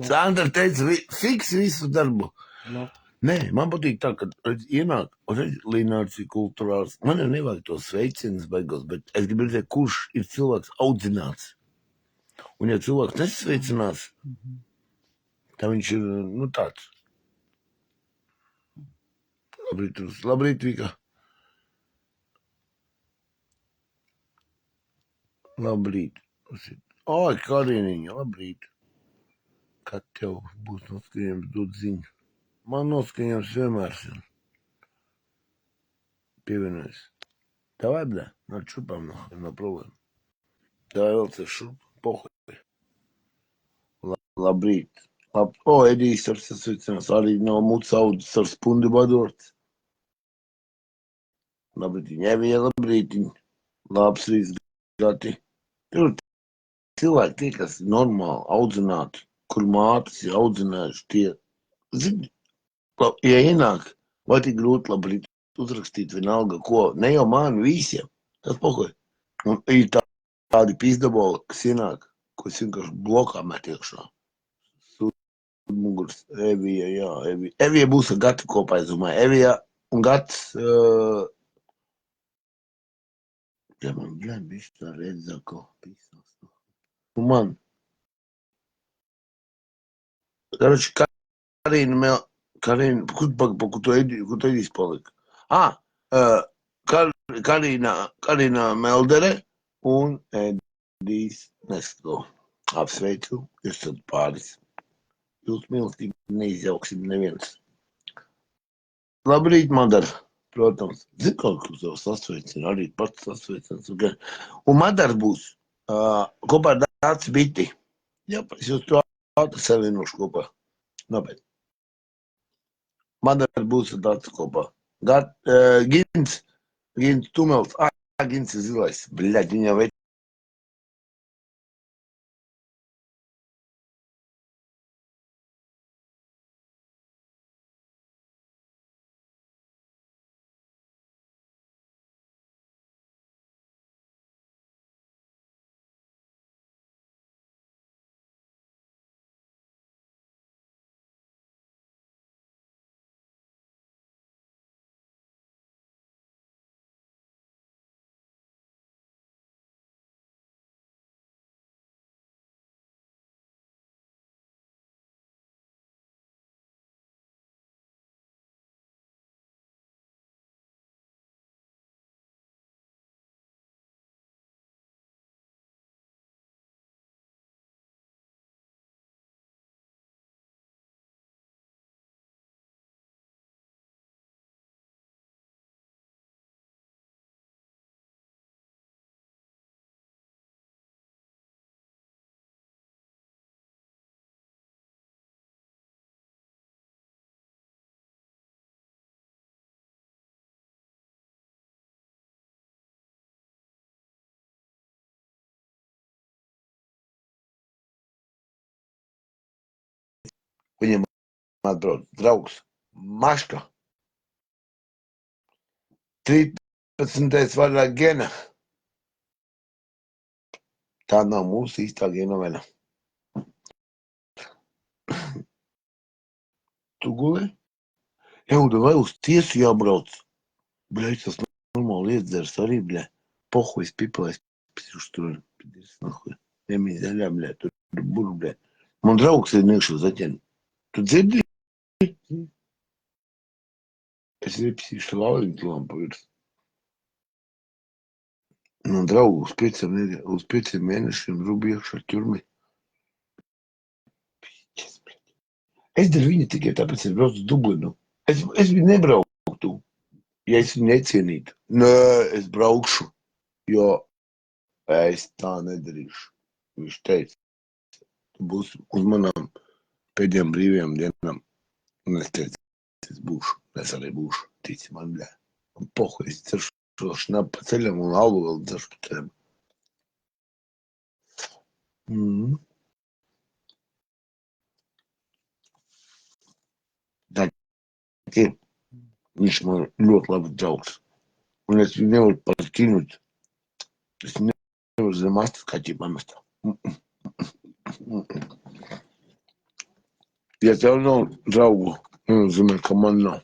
Sandra teica, fiks visu darbu. Labi. Nē, man patīk tā, ka redz, ienāk, redz, Linārds ir kulturāls. Man jau nevajag to sveicienus baigos, bet es gribu redzēt, kurš ir cilvēks audzināts. Un ja cilvēks nesveicinās, tā viņš ir, nu, tāds. Labrīt, Vika. Labrīt. Oi, Kariniņa, labrīt. Kad tev būs noskaņojums dot ziņu? Man noskaņojums vienmēr ir. Pievienojas. Davai, bļā, nāc šurpām, nav problēma. Davai vēl ceļ šurp, pohuj. Labrīt. O, Edijs ar sasveicinās, arī nav muts audzis ar spundi badorts. Labrītiņ, Evija, labrītiņ. Labs rīts, gati. Tur cilvēki tie, kas ir normāli audzināti, kur mātes ir audzinājuši, tie, zini, ja ienāk, vai tik grūti labrīt uzrakstīt vienalga, ko, ne jau man, visiem, tas pokoja. Un ir tādi pizdaboli, kas ienāk, ko es vienkārši blokā met iekšā. Mugurs, Evija, jā, Evija. Evija būs ar Gatu kopā, es domāju. Evija un Gats, ja man bļēm bišķi tā redzā, ko pīsās. Un man. Karoči, Karina, kur tu Edijs palika? Karina Meldere un Edijs Nesko. Apsveicu, jūs tad pāris. Jūs mīlestību neizjauksim neviens. Labrīt, Madara. Protams, zinu, kaut kur tev sasveicina, arī pats sasveicins. Un Madara būs kopā ar Dāci Biti. Jā, es jūs to savienošu kopā. Nopēc. Madara būs ar Dāci kopā. Gins Tumels. Gins ir zilais. Bļaļ, viņa veic. Viņam atbrauc draugs Maška. 13. vaļā gena. Tā nav mūsu īstā gena vaļā. Tu gulē? Jauda, vai uz tiesu jābrauc? Bļaļ, tas normāli iedzers arī, bļaļ. Pohuis, pipelais, psiuš tur. Nemī zaļā, bļaļ, tur buru, bļaļ. Man draugs ir niekšu zaķeni. Tu dzirdi? Es ir psiušu lauliņu lampu virs. Nu, draugu, uz 5 mēnešiem rubi iekšā ķurmi. Es daru viņu tikai tāpēc, es braucu uz Dublinu. Es viņu nebrauktu, ja es viņu necienītu. Nē, es braukšu, jo es tā nedarīšu. Viņš teica, tu būsi uz manām pēdējām brīvajām dienām. Un es teicu, es būšu, es arī būšu, tici man, bļā. Un pohu, es ceršu šnapu pa ceļam un alu vēl dzeršu pa ceļam. Tā ir. Viņš man ļoti labs draugs. Un es viņu nevaru pat kinut. Es nevaru zem astas kaķi pamest. Ja tev nav draugu, nenozīmē, ka man nav.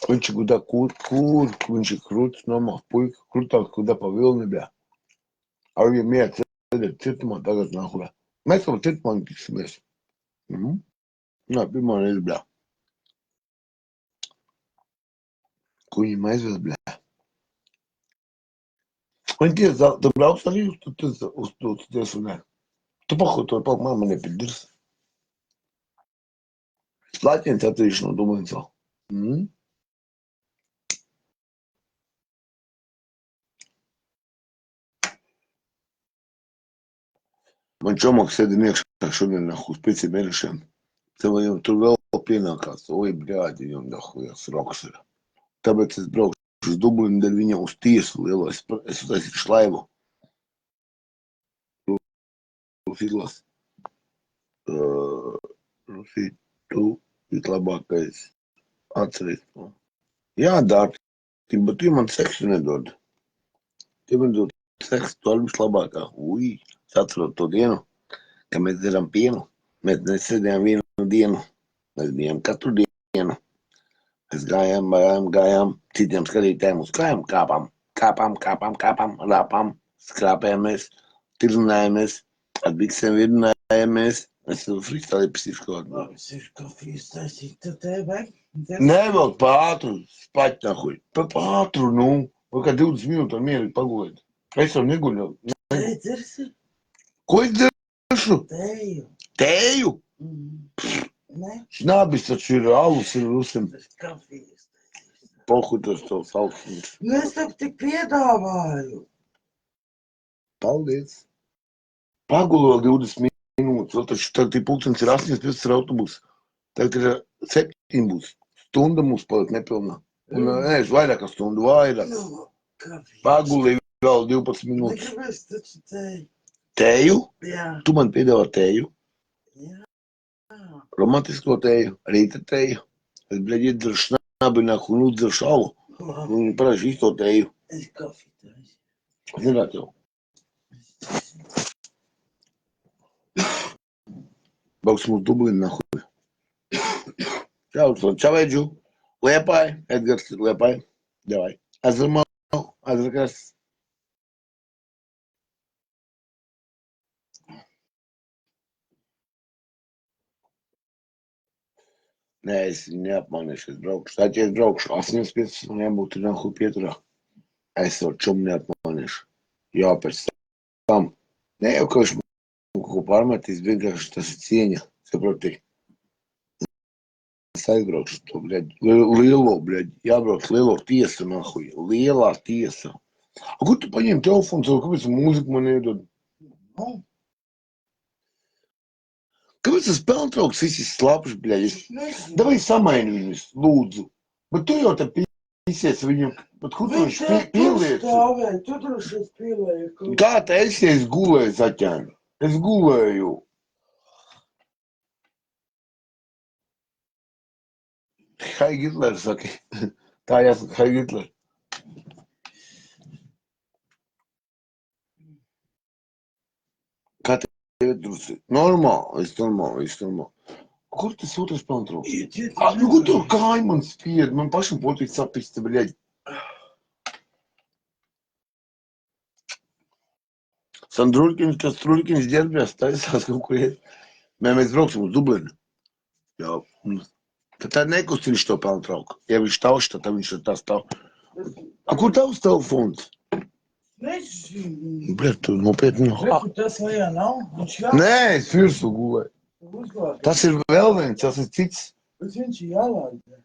Viņš ir kudā viņš ir krūts, normāls puika, krūtāk kudā pa vilni, bļā. Ar viņam iet sēdēt cietumā, tagad nākurā. Mēs jau cietumā tiksimies. Nā, pirmā reize, bļā. Ko viņam aizved, bļā? Viņi tiesa, tu brauc arī uz tiesu, nē. Tu paho to palk, man nepiedirsi. Slāķiens atrīšu no Dublinas vēl. Man čomaks sēdien iekšā šodien uz 5 mēnešiem. Tev jau tur vēl pienākās. Oi, bļādi, viņam dahujas roks ir. Tāpēc es braukšu uz Dublinu, dēļ viņam uz tiesu lielo. Es uztaisīšu laivu. Rusītlas. Rusīt, tu vislabākais. Atceries to. Jā, dārti, bet tu man seksu nedod. Tu man dod seksu, tu arī vislabākā. Ui, es atceros to dienu, ka mēs darām pienu. Mēs nesēdējām vienu dienu. Mēs bijām katru dienu. Mēs gājām, citiem skatītājiem uz kājām, kāpām, rāpām, skrāpējāmies, tirunājāmies, ar biksēm virinājāmies. Es freestyle pisīšu kaut kādu. Es ir kafijas taisīt, tad tev, Nē, vēl pātru, spaķi nahuj. Pātru, nu. Vai kā 20 minūtes ar mierīgi pagulēt. Es jau neguļu. Tei dzersi? Ko es dzeršu? Teju. Tēju? Ne? Šnābis taču ir alus, ir rusim. Es kafijas taisīt. Pohu tas tos augstums. Nu, es tev tik piedāvāju. Paldies. Pagulu vēl 20 minūtes. Vēl taču tagad pulkstenis ir 8.15 ar autobusu. Tagad ir 7 būs. Stunda mums paliek nepilnā. Un es vairāk kā stundu vairāk. Nu, kafijas. Pagulī vēl 12 minūtes. Negribēs taču teju. Tēju? Jā. Tu man piedāvā tēju. Jā. Romantisko tēju. Rīta tēju. Es, bļaļ, iedzeru šnābināku un uzderu šalu. Labi. Un paraši īsto tēju. Es kafiju taisīt. Zināt jau. Brauksim uz Dublinu, nahuj. Čau, Edžu. Liepāj. Edgars ir Liepāj. Davai. Azarmau. Azarkas. Nē, es viņu neapmanīšu, es braukšu. Tā, ja es braukšu 8.15 un jābūt ir nahuj pieturā. Es jau čumu neapmanīšu. Jā, pēc tam. Ne jau, ka viņš kaut ko pārmetīs, vienkārši tas ir cieņa. Saproti. Es aizbraukšu to, bļaļ, lielo, bļaļ, jābrauc lielo tiesu, nahuj, lielā tiesa. Kur tu paņem telefonu, savu, kāpēc mūziku man iedod? Nu, Kāpēc tas pelntrauks viss ir slapš, bļaļ? nezinu. Davai samaini viņus, lūdzu. Bet tu jau te pīsies viņu, bet kur tu viņš pieliec? Stāvēja, tu droši es pielēju kaut. Kā te es gulēju, zaķēnu? Es gulēju. Hai Hitler, saki. Tā jāsaka, Hai Hitler. Kā tev drusi? Normāli, viss normāli. Kur tas otrs pelntrauks? Nu, kur tur kāja man spied? Man pašam potīt sapiste, bļaļ. Sandrulkiņš, kas Trulkiņš ģerbjās, taisās kaut kur iet. Mēs brauksim uz Dublinu. Jā. Tad nekustinš to pelntrauku. Ja viņš tauš, tad viņš ir tās tauš. Kur tavs telefons? Nezinu. Bļet, tu nopietni. Reku, tas vajā nav. Viņš jā. Nē, es virsū gulēju. Uzglābt. Tas ir vēl viens, tas ir cits. Bet viņš ir jālādē.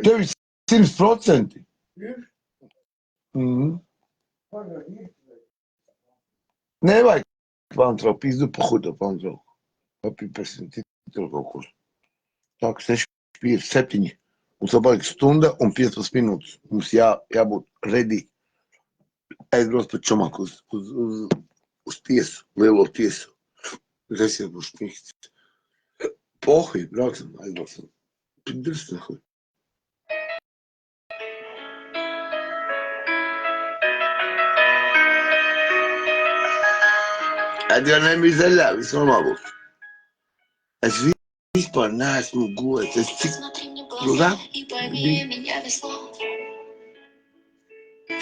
Tev ir 100%. Ir? Mhm. Pagaidi. Nevajag Pantro, pizdu pohudu Pantro. Papīpēsim citur kaut kur. Tā, ka 6, 5, 7. Mums vajag stunda un 15 minūtes. Mums jābūt ready. Aizbrauc pēc čomaku uz tiesu, lielo tiesu. Es jau būšu mīksts. Pohi, brauksim, aizbraucam. Pidrs, nahuj. Adrian nebija zaļā, viss normāli būs. Es vispār neesmu gulējis. Es cik... Lūdā?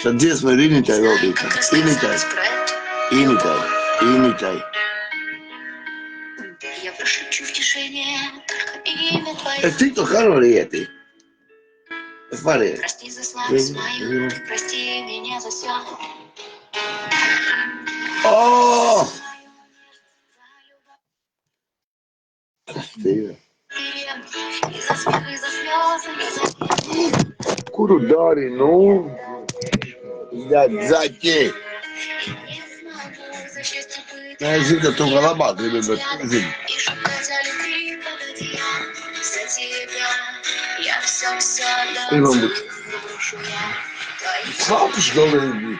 Šā dziesma ir Initai veltīta. Initai. Es tiktu harmonieti. Es varēju. Oh! Kas te ir? Kuru dari, nu? Zaķi! Nē, es zinu, ka tu kā labāk gribi, bet zinu. Kur man būtu? Slāpuši galīgi.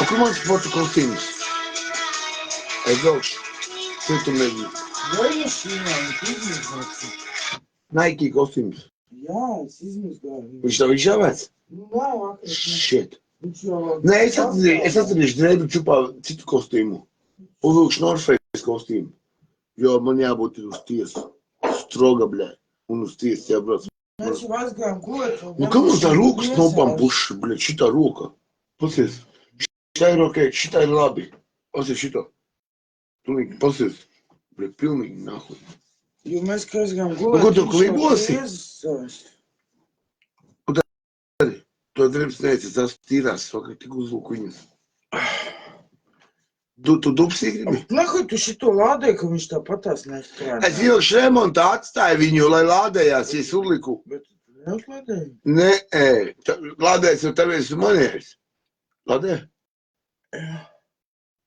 A kur man sporta kostīms? Aizbraukšu. Kur tu nebija? Vai es vienkārši izmazgāju? Nike kostīms. Jā, es izmazgāju. Viņš tev izšāvēts? Nu, nav vakar. Shit. Viņš jau... Nē, es atcerīšu drēbu čupā citu kostīmu. Uzvilkšu Norface kostīmu. Jo man jābūt ir uz tiesu. Stroga, bļē. Un uz tiesu jābrauc. Mēs jau aizgājām gulēt. Nu, kā mums tā roka snopām puša, bļē, šitā roka? Pasies. Šitā ir ok, šitā ir labi. Pasies šitā. Pilnīgi, pasies. Bļē, pilnīgi nahuj. Jo mēs, kā aizgājām Nu, gulēt... ko tu klibosi? To drības neic, es esmu tīrās, vakar tik uzlūku viņas. Tu dupsī gribi? Nahuj, tu šito lādēji, ka viņš tāpatās nestrādā. Es ilgšu remontā atstāju viņu, lai lādējās, ja es uzliku. Bet tu neuzlādēji? Nē, lādēs jau tev esi manējis. Lādē? Jā.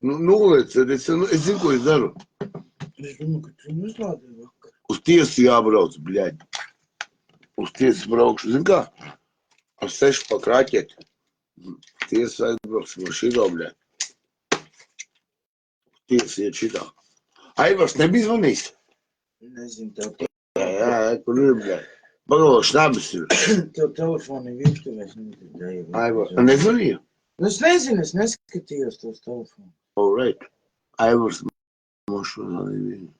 Nu, nulēc, es zinu, ko es daru. Es domāju, ka tu neuzlādēji vakar. Uz tiesu jābrauc, bļaļ. Uz tiesu braukšu, zin kā? Ar 6 pa kraķeti. Tiesu aizbrauksim ar šito, bļaļ. Tiesu iet šitā. Aivars nebija zvanījis? Nezinu, tev Jā, kur ir, bļaļ. Pagalo, šnabis ir. tev telefoni virtuvēs nedzirdēju. Aivars, nezvanīju? Es nezinu, es neskatījos tos telefonu. All right. Aivars mošu zvanīju viņu.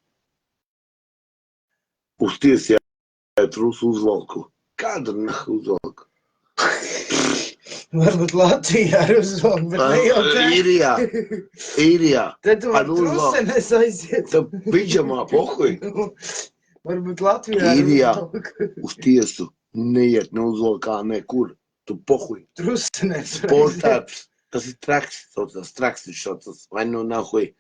Uz tiesu jāiet rusu uzvalku. Kāda nahu uzvalku? Varbūt Latvijā ar uzvalku, bet ne jau tā. Īrijā. Te tu man Ar uzvalku. trusenes aiziet. Tev pidžamā pohuj. Varbūt Latvijā ar Īrijā. uzvalku. Uz tiesu neiet ne uzvalkā nekur. Tu pohuj. Trusenes. Sportāps. Tas ir traks. Tas traks ir šotas. Vai nu nahuj.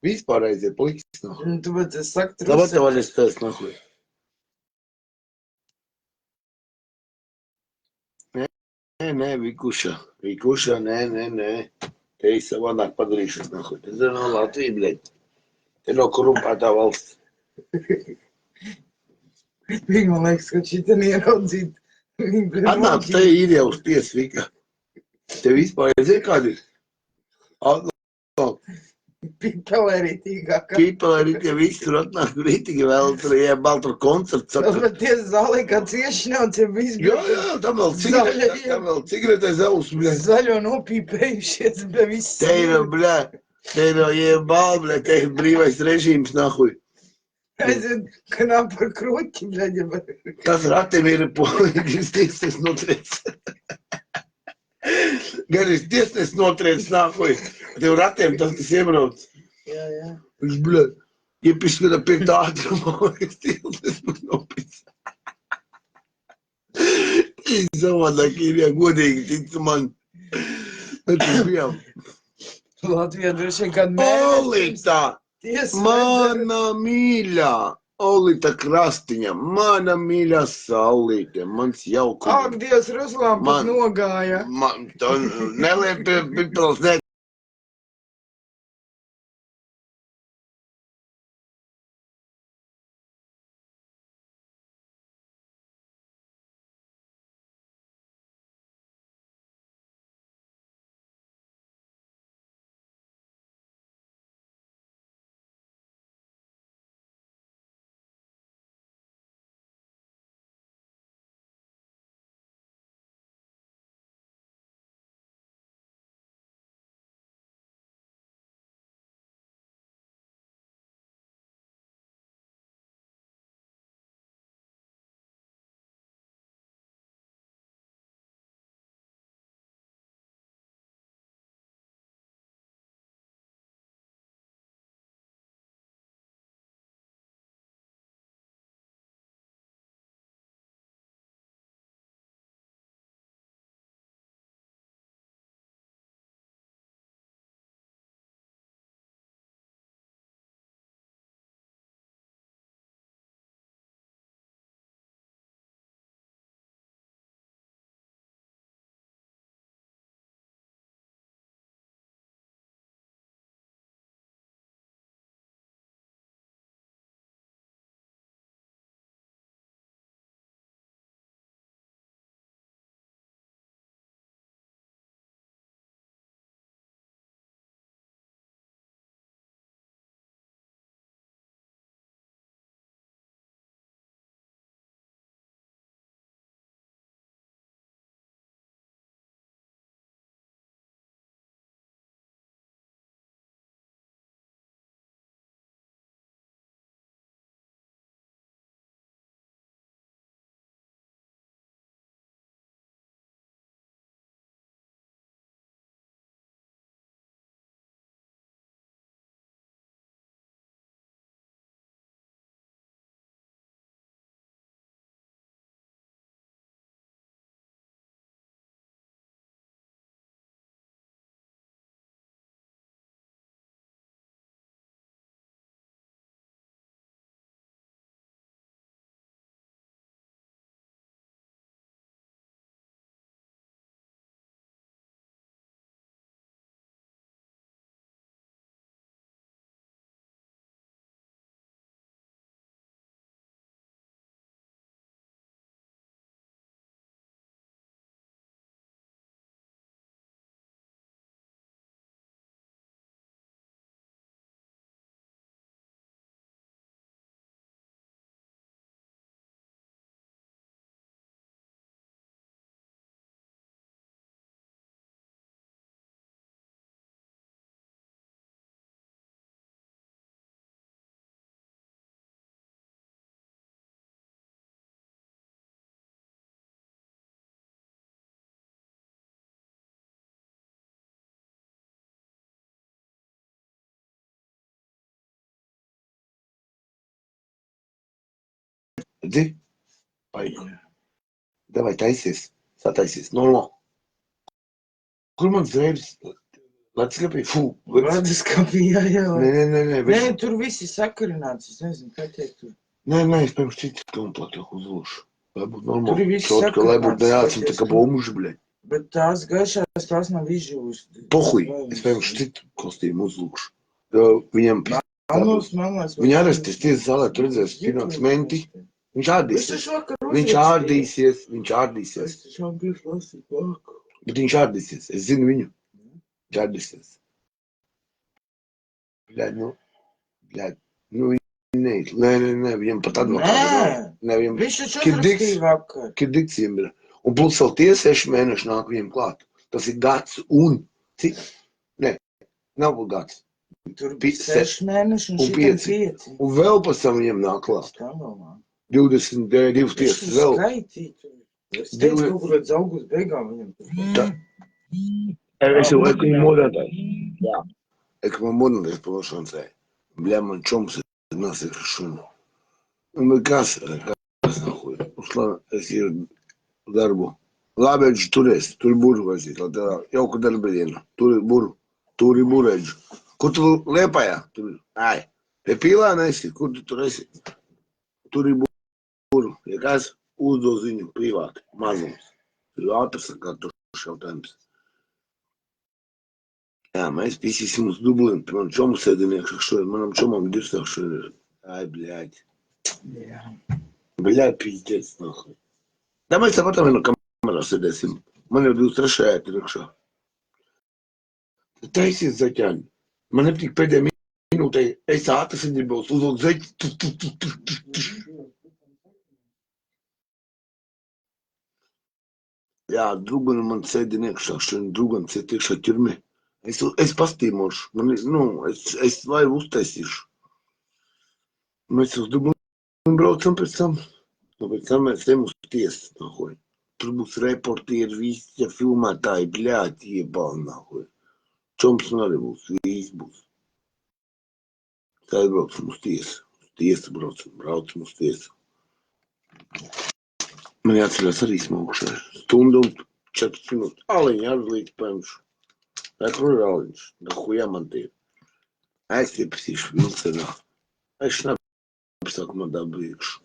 Vispār aiziet pliks nahuj. Tu bet es saku Tāpat tev trusenes. arī stāst nahuj. Nē, Vikuša, nē. Te ir savādāk padarīšos, nahuj. Tas ir no Latvija, bļeļ. Te nav korumpētā valsts. Viņi man liekas, ka šitā ieraudzīt. Atnāk, te ir jau uz tiesu, Vika. Te vispār, zini, kādi ir? Pipelē arī tīgākā. People arī tie visi tur atnāk rītīgi vēl, tur baltur koncerts. Bet tie zālī kā cieši nav, tie visi Jā, tam vēl cigaretē zaus, bļē. zaļo nopīpējušies, bet viss. Te ir, bļē, te ir jebal, bļē, te ir brīvais režīms, nahuj. Aiziet, ka nav par kruķi, bļaļa, bet... Tas ratim ir polīgis tiesnes notriec. Garis tiesnes notriec, nahuj. Tev ratiem tas, kas iebrauc. Jā. Viņš, bļē, iepiskata pie tā ātrumā, es tiesnes būs nopis. Savādāk ir, ja godīgi tic man. Bet tas bija Latvijā droši vien kādu mēnesi. Olita, Tiesa, mana mīļā. Olita Krastiņa, mana mīļā saulīte, mans Ak, jaukums. Dievs, Ruslām pat Man- nogāja. Man to neliek pie pipels, ne. Redzi? Paik. Davai taisies. Sataisies. Normāli. Kur man drēbes? Latskapī? Fū. Vadas kapijā, jā. Nē. Nē, tur visi sakarināts, es nezinu, kā teikt tur. Nē, es pirms citu komplektu uzlūšu. Lai būtu Tur ir normāli. viss Čotka, lai būtu sakrināts, neācim tā kā skaties, bombuši, bļaļ. Bet tās gaišās, tās nav izžūs. Pohuj. Es pirms citu kostīmu uzlūšu. Viņam Alnos mamās. Viņa arestēs tiesas zālē, tu redzēsi, pienāks menti. Viņš ārdīsies. Viņš ārdīsies. Es taču angļuši lasīju pārāk. Bet viņš ārdīsies. Es zinu viņu. Viņš ārdīsies. Bļaļ, nu viņi neiet. Nē, viņam pat advokāti nav. Nē, viņam Viņš taču Kirdiks. uzrakstīja vakar. Kirdiks viņam ir. Un plus vēl tie 6 mēneši nāk viņam klāt. Tas ir gads un cik? Nē, nav vēl gads. Tur bija 6 mēneši un un šitam 5. 5. Un vēl pēc tam viņam nāk klāt. Skandalā. 22 tiesas vēl. Skaitītu. Es teicu, kaut kur līdz augusta beigām viņam tur. Tā. Es jau lieku viņu modētāju. Jā. Es man modētājs palašancēju. Bļā, man čoms ir nasīkšanu. Un kas nahuj? Ушла, darbu. Lābeģi turies, tur buru vajadzīt, lai tā jauka darba diena. Turi bureģu. Kur tu Liepājā? Tur, ai, pie Pīlāna esi, kur tu tur esi? Turi buru. Ja kāds uzdo ziņu privāti, mazums. Tur ātrs, kā tur jautājums. Jā, mēs pisīsim uz Dublinu, pie man čomu sēdiniekšu šodien, manam čomam dirsāk šodien. Ai, bļāģi. Jā. Bļāģi, pīzdēs, nahoj. Tā mēs tāpat vienā kamerā sēdēsim. Man jau 23. ir iekšā. Taisies, zaķāni. Man nepatīk pēdējā minūtē. Es ātras gribos uzlūk zaķi. Jā, druganu man sēdina iekšā. Šodien drugans iet iekšā ķirmi. Es pastīmošu. Es vairu uztaisīšu. Mēs uz Dublinu braucam pēc tam. Un pēc tam mēs ejam uz tiesu, nahoj. Tur būs reportieri, visi filmētāji, bļāķi, iebāli, nahoj. Čoms un arī būs, viss būs. Tā ir braucam uz tiesu. Uz tiesu braucam uz tiesu. Man jāatcerās arī smaukšai. Stundu un 4 minūtes. Aliņi ar līdz paimšu. Tā kur ir aliņš? Da hujā man tie. Aiztiepsīšu vilcenā. Es nepasāku man dabu iekšu.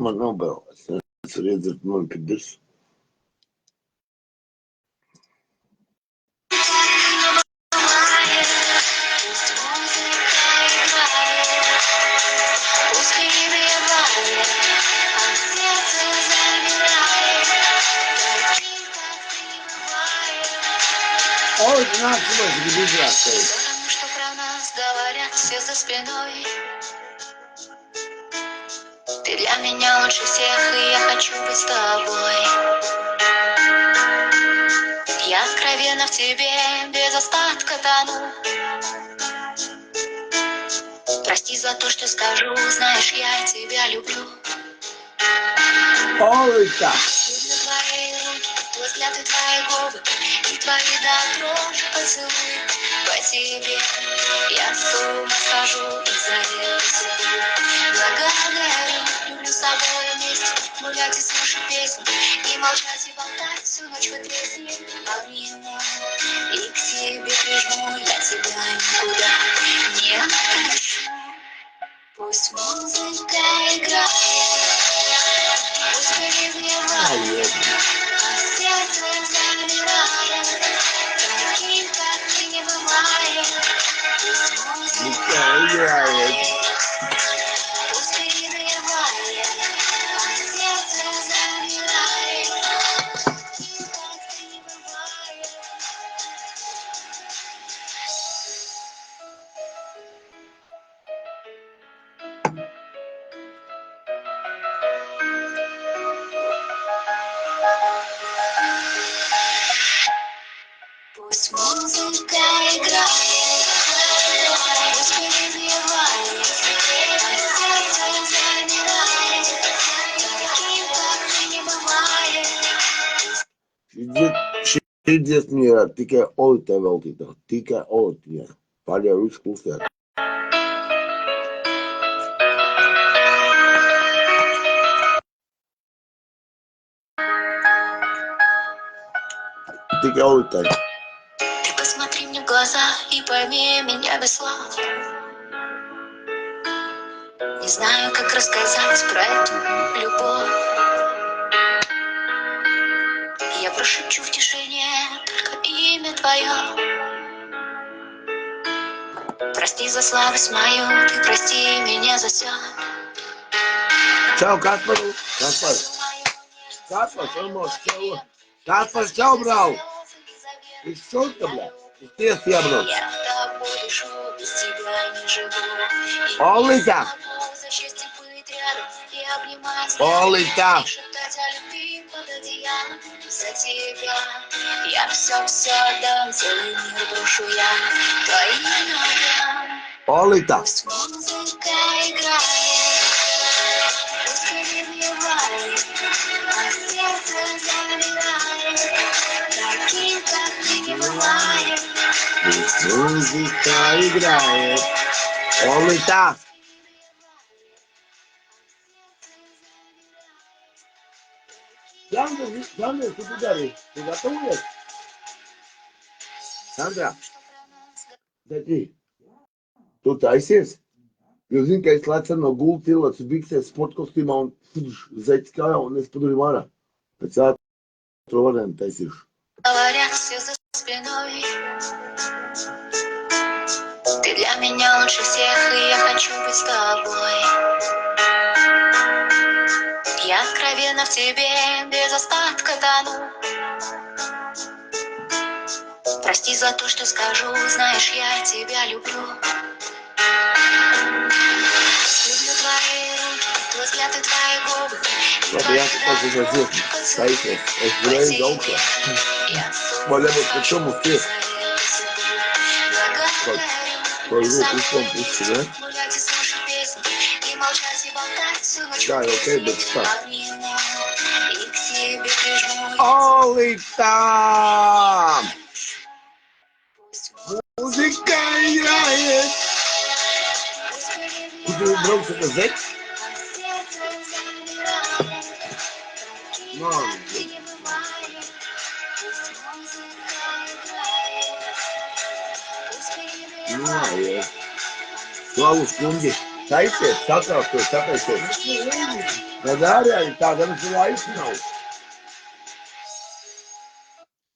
Man nav vēl. Es varu iedzert mani pie dirsu. Ой, нахуй, gribu izrākt tevi. Потому что про нас говорят все за спиной. Ты для меня лучше всех, и я хочу быть с тобой. Я откровенно в тебе без остатка тону. Прости за то, что скажу, знаешь, я тебя люблю. Олечка! Люблю твои руки, твой взгляд и твои губы, и твои до дрожи поцелуи. По тебе я с ума схожу из-за этой судьбы. Благодарю, люблю с тобой вместе гулять и слушать песни, и молчать и болтать всю ночь в тресне. Обниму и к себе прижму, я тебя никуда не отпущу. Пусть музыка играет, пусть перегревает, а сердце замирает, таким, как ты, не бывает. Пусть музыка играет, пусть перегревает, а сердце замирает, таким, как ты, не бывает. Пусть музыка играет, пусть перегревает, а сердце замирает, таким, как ты, не бывает. Šķirdzies mierā, tikai olitē veltītā, tikai olitē. Pārējā viss klusē. Tikai olitē. Ты посмотри мне в глаза и пойми меня без слов. Не знаю, как рассказать про эту любовь. Я прошепчу в тишине только имя твое. Прости за слабость мою, ты прости меня за все. Čau, Kaspar! Kaspar, almost čau! Kaspar, čau, brau! Из шорта, бля? Из тiesu jābrauc. Я тобой дышу, без тебя не живу. Олita! За счастье быть рядом и обнимать. Олita! И шептать о любви под одеялом. За тебя я все отдам, целый мир брошу я твоим ногам. Olita! Пусть музыка играет, пусть перебивает, а сердце замирает, таким, как ты, не бывает. Пусть музыка играет. Olita! Сандра, что ты говоришь? Ты готовишь? Сандра, да ты. Tu taisies? Jo zini, ka es lecu no gultas ielieku biksēs, sporta kostīmā un zeķis kājā un es padarīju ārā. Pēc ātrā variantu taisīšu. Говорят все за спиной. Ты для меня лучше всех, и я хочу быть с тобой. Я откровенно в тебе без остатка тону. Прости за то, что скажу, знаешь, я тебя люблю. Люблю твои руки, твой взгляд и твои губы. Labi, jāsaka, ka tas ir taisies. Es reizi augšā. Vai nebūs, ka šo mums tiek? Ko ir rūk uzkom pusi, ne? Tā ir ok, bet tā. Olitām! Mūzika играет! Kur tu brauc ar zeķi? Nājiet. Slavus kuņģi, taisiet, satraucos, taisiet. Tad arī tāda mums laiks nav.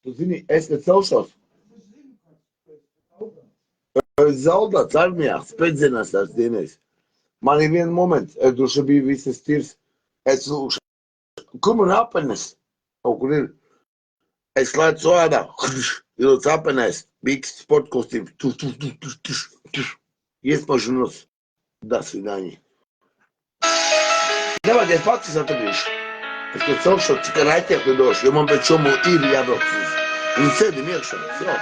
Tu zini, es kad celšos. Es zaudāts armijā, spēcdienās tās dienās. Man ir viens moments, es droši biju visas tirs. Es lūkšu, kur man apenes? Kaut kur ir. Es lēcu ārā, ielūdz apenēs, biks, sporta kostīms, iespažunos. До свидания. Давай, я факты atradīšu. Es to celšu, cik ar aķēku došu, jo man pēc šomu ir jābrauc uz. Un sēdim iekšā, jā.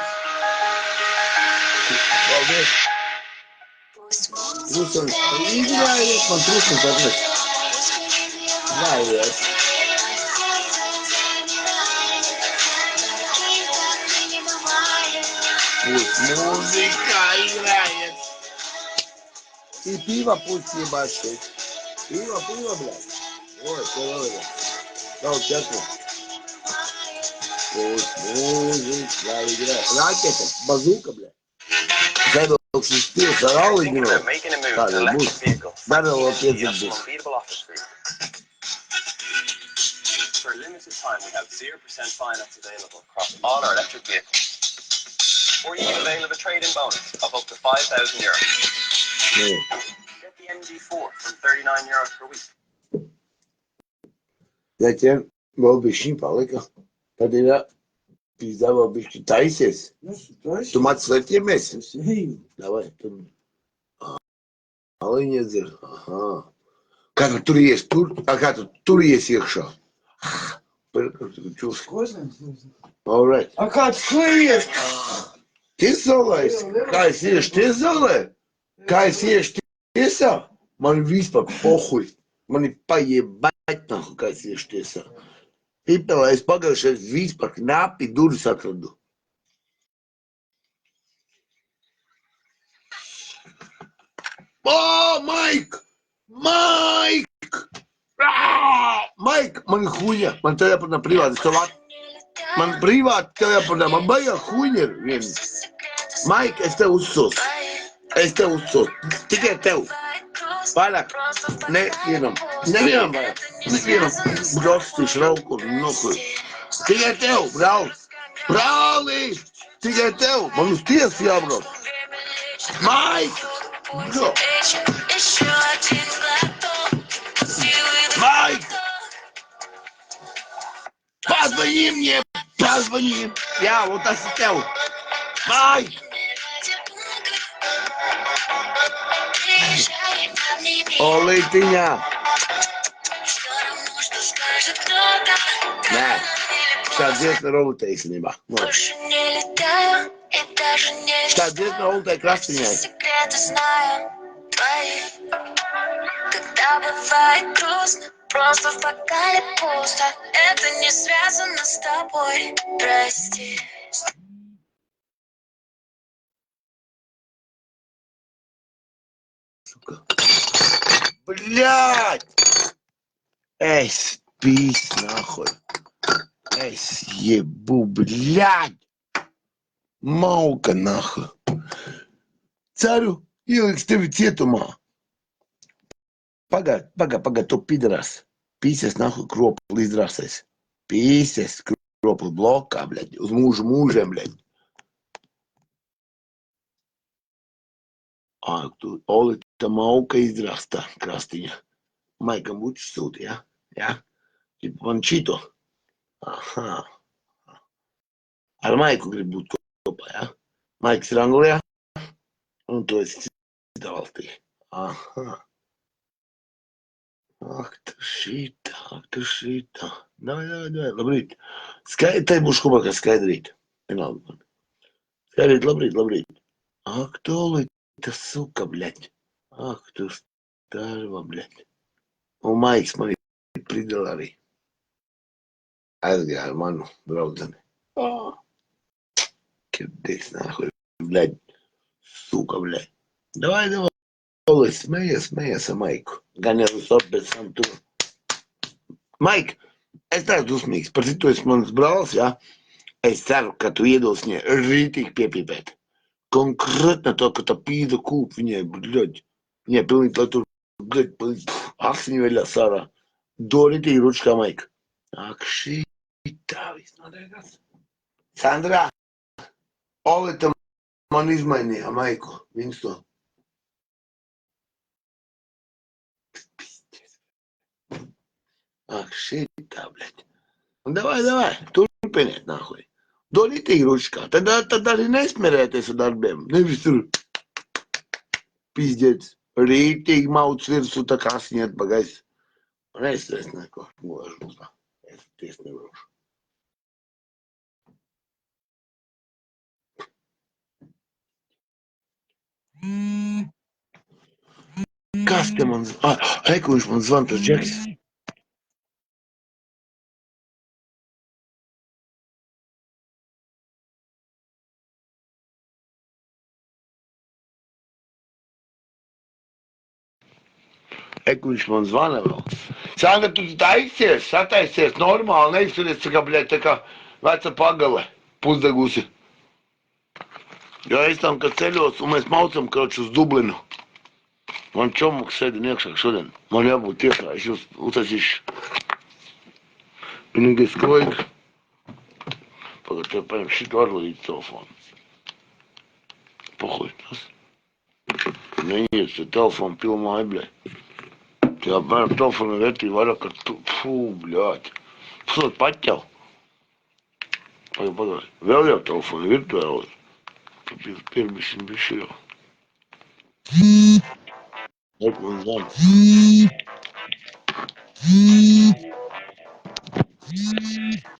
Paldies. Trūsums, izrājiet, man trūsums atnes. Nājiet. Пусть музыка играет. И пиво пусть ебашит. Пиво, блядь. Ой, здорово. Дал честно. Пусть музыка играет. Ракета, базука, блядь. Зайду в шестую, сорал и гнул. Так, будь. Даже вот это здесь. For a limited time, we have 0% finance available across all our electric vehicles. Or you can avail of a trade-in bonus of up to €5,000. Get the MG4 from €39 per week. Ja ķer vēl bišķiņ palika. Tad ir pīzdā vēl bišķi taisies. Tu mats letiemies? Es eju. Davai, tad. Aliņa dzir. Aha. Kā tu tur ies? Kā tu tur ies iekšā? Čūs. Kozens. All right. A kāds klies? Tiesālais? Kā es iešu tiesālē? Kā es iešu tiesā? Man vispār pohuj. Man ir paiebāt nahu, kā es iešu tiesā. Pipelē es pagājušais vispār knapi durvis atradu. O, Maik! Maik! Maik, man ir huņa. Man tev jāparunā privāti. Man privāti tev jāparunā. Man baigā huņa ir viens. Maik, es tev uzsos. Es tev uzsos. Tikai tev. Vairāk. Nevienam. Nevienam vairāk. Nevienam. Brostīšu rauku un nokuļu. Tikai tev, brāl. Brālī! Tikai tev. Man uz tiesu jābrauc. Maik! Go. Майк! Позвони мне! Позвони! Я вот осетел! Майк! Олej tiņā! Nē, šāds dziesma rolutē īstenībā. Šāds dziesma rolutē krastiņai. Когда бывает грустно, просто в бокале пусто. Это не связано с тобой, прости. Блядь! Эй, спись нахуй! Es ебу, блядь! Маука, нахуй. Царю, ieliks tevi cietumā. Pagā, tu pidras. Pīsies, nahuj, kropli izrāsies. Pīsies, kropli blokā, bļaļ. Uz mūžiem, bļaļ. Tu, Olita Mauka izrasta krastiņa. Maikam bučs sūti, ja? Ja? Man šito. Aha. Ar Maiku grib būt kopā, ja? Maiks ir Anglijā, un tu esi citā valstī. Aha. Ak, tu šitā. Davai, labrīt. Te būšu kopā kā skaidrīt. Vienalga man. Skaidrīt, labrīt. Ak, tu, Olita suka, bļaļ. Ak, tu starva, bļaļ. Un Maiks man ir pridala arī. Aizgāja ar manu draudzeni. Kidīgs, nahuj, bļaļ. Suka, bļaļ. Davai, Oli, smējies ar Maiku. Gan jau uz pēc tam tu. Maik, es tādu dusmīgs. Par citu esi mans brālis, jā? Es ceru, ka tu iedos viņai rītīgi piepīpēt. Konkrētni to, ka tā pīda kūp viņai, bļaļ. Viņai pilnīgi, lai tur, bļaļ, aksiņu veļā sārā. Do rītīgi ručkā, Maika. Ak, šitā viss notiekās. Sandrā, Olita man izmainīja Maiku. Viņas to. Ak, šitā, bļaļ. Un davai, turpiniet, nahuj. Do rītīgi ručkā. Tad arī nesmerēties ar darbiem. Nevis tur pizģēts. Rītīgi mauc virsū tā kā asiņiet pa gaisu. Un es neko. Gošu būs tā. Es ties nevarušu. Kas te man zvan? Reku, viņš man zvan, tas Džeks. Reku, viņš man zvana vēl. Sandra, tu sataisies normāli, neizturies tā kā, bļaļ, tā kā veca pagale, pusdegusi. Jo es tam, kad ceļos, un mēs maucam, kroč, uz Dublinu. Man čomuks sēdin iekšā šodien. Man jābūt tiesā, es jūs uztaisīšu. Vienīgais skoig. Pagad, tev paņem šitu arlīdzi telefonu. Pohuj, tas. Neies, te telefonu pilnā ebļai. Te apmēram telefonu vērtība vairāk ar tu. Fū, bļāķi. Pusot paķev. Pagad. Vēl jau telefonu virtuāli. Pirbišķi bišķi jau. Reku un zvan.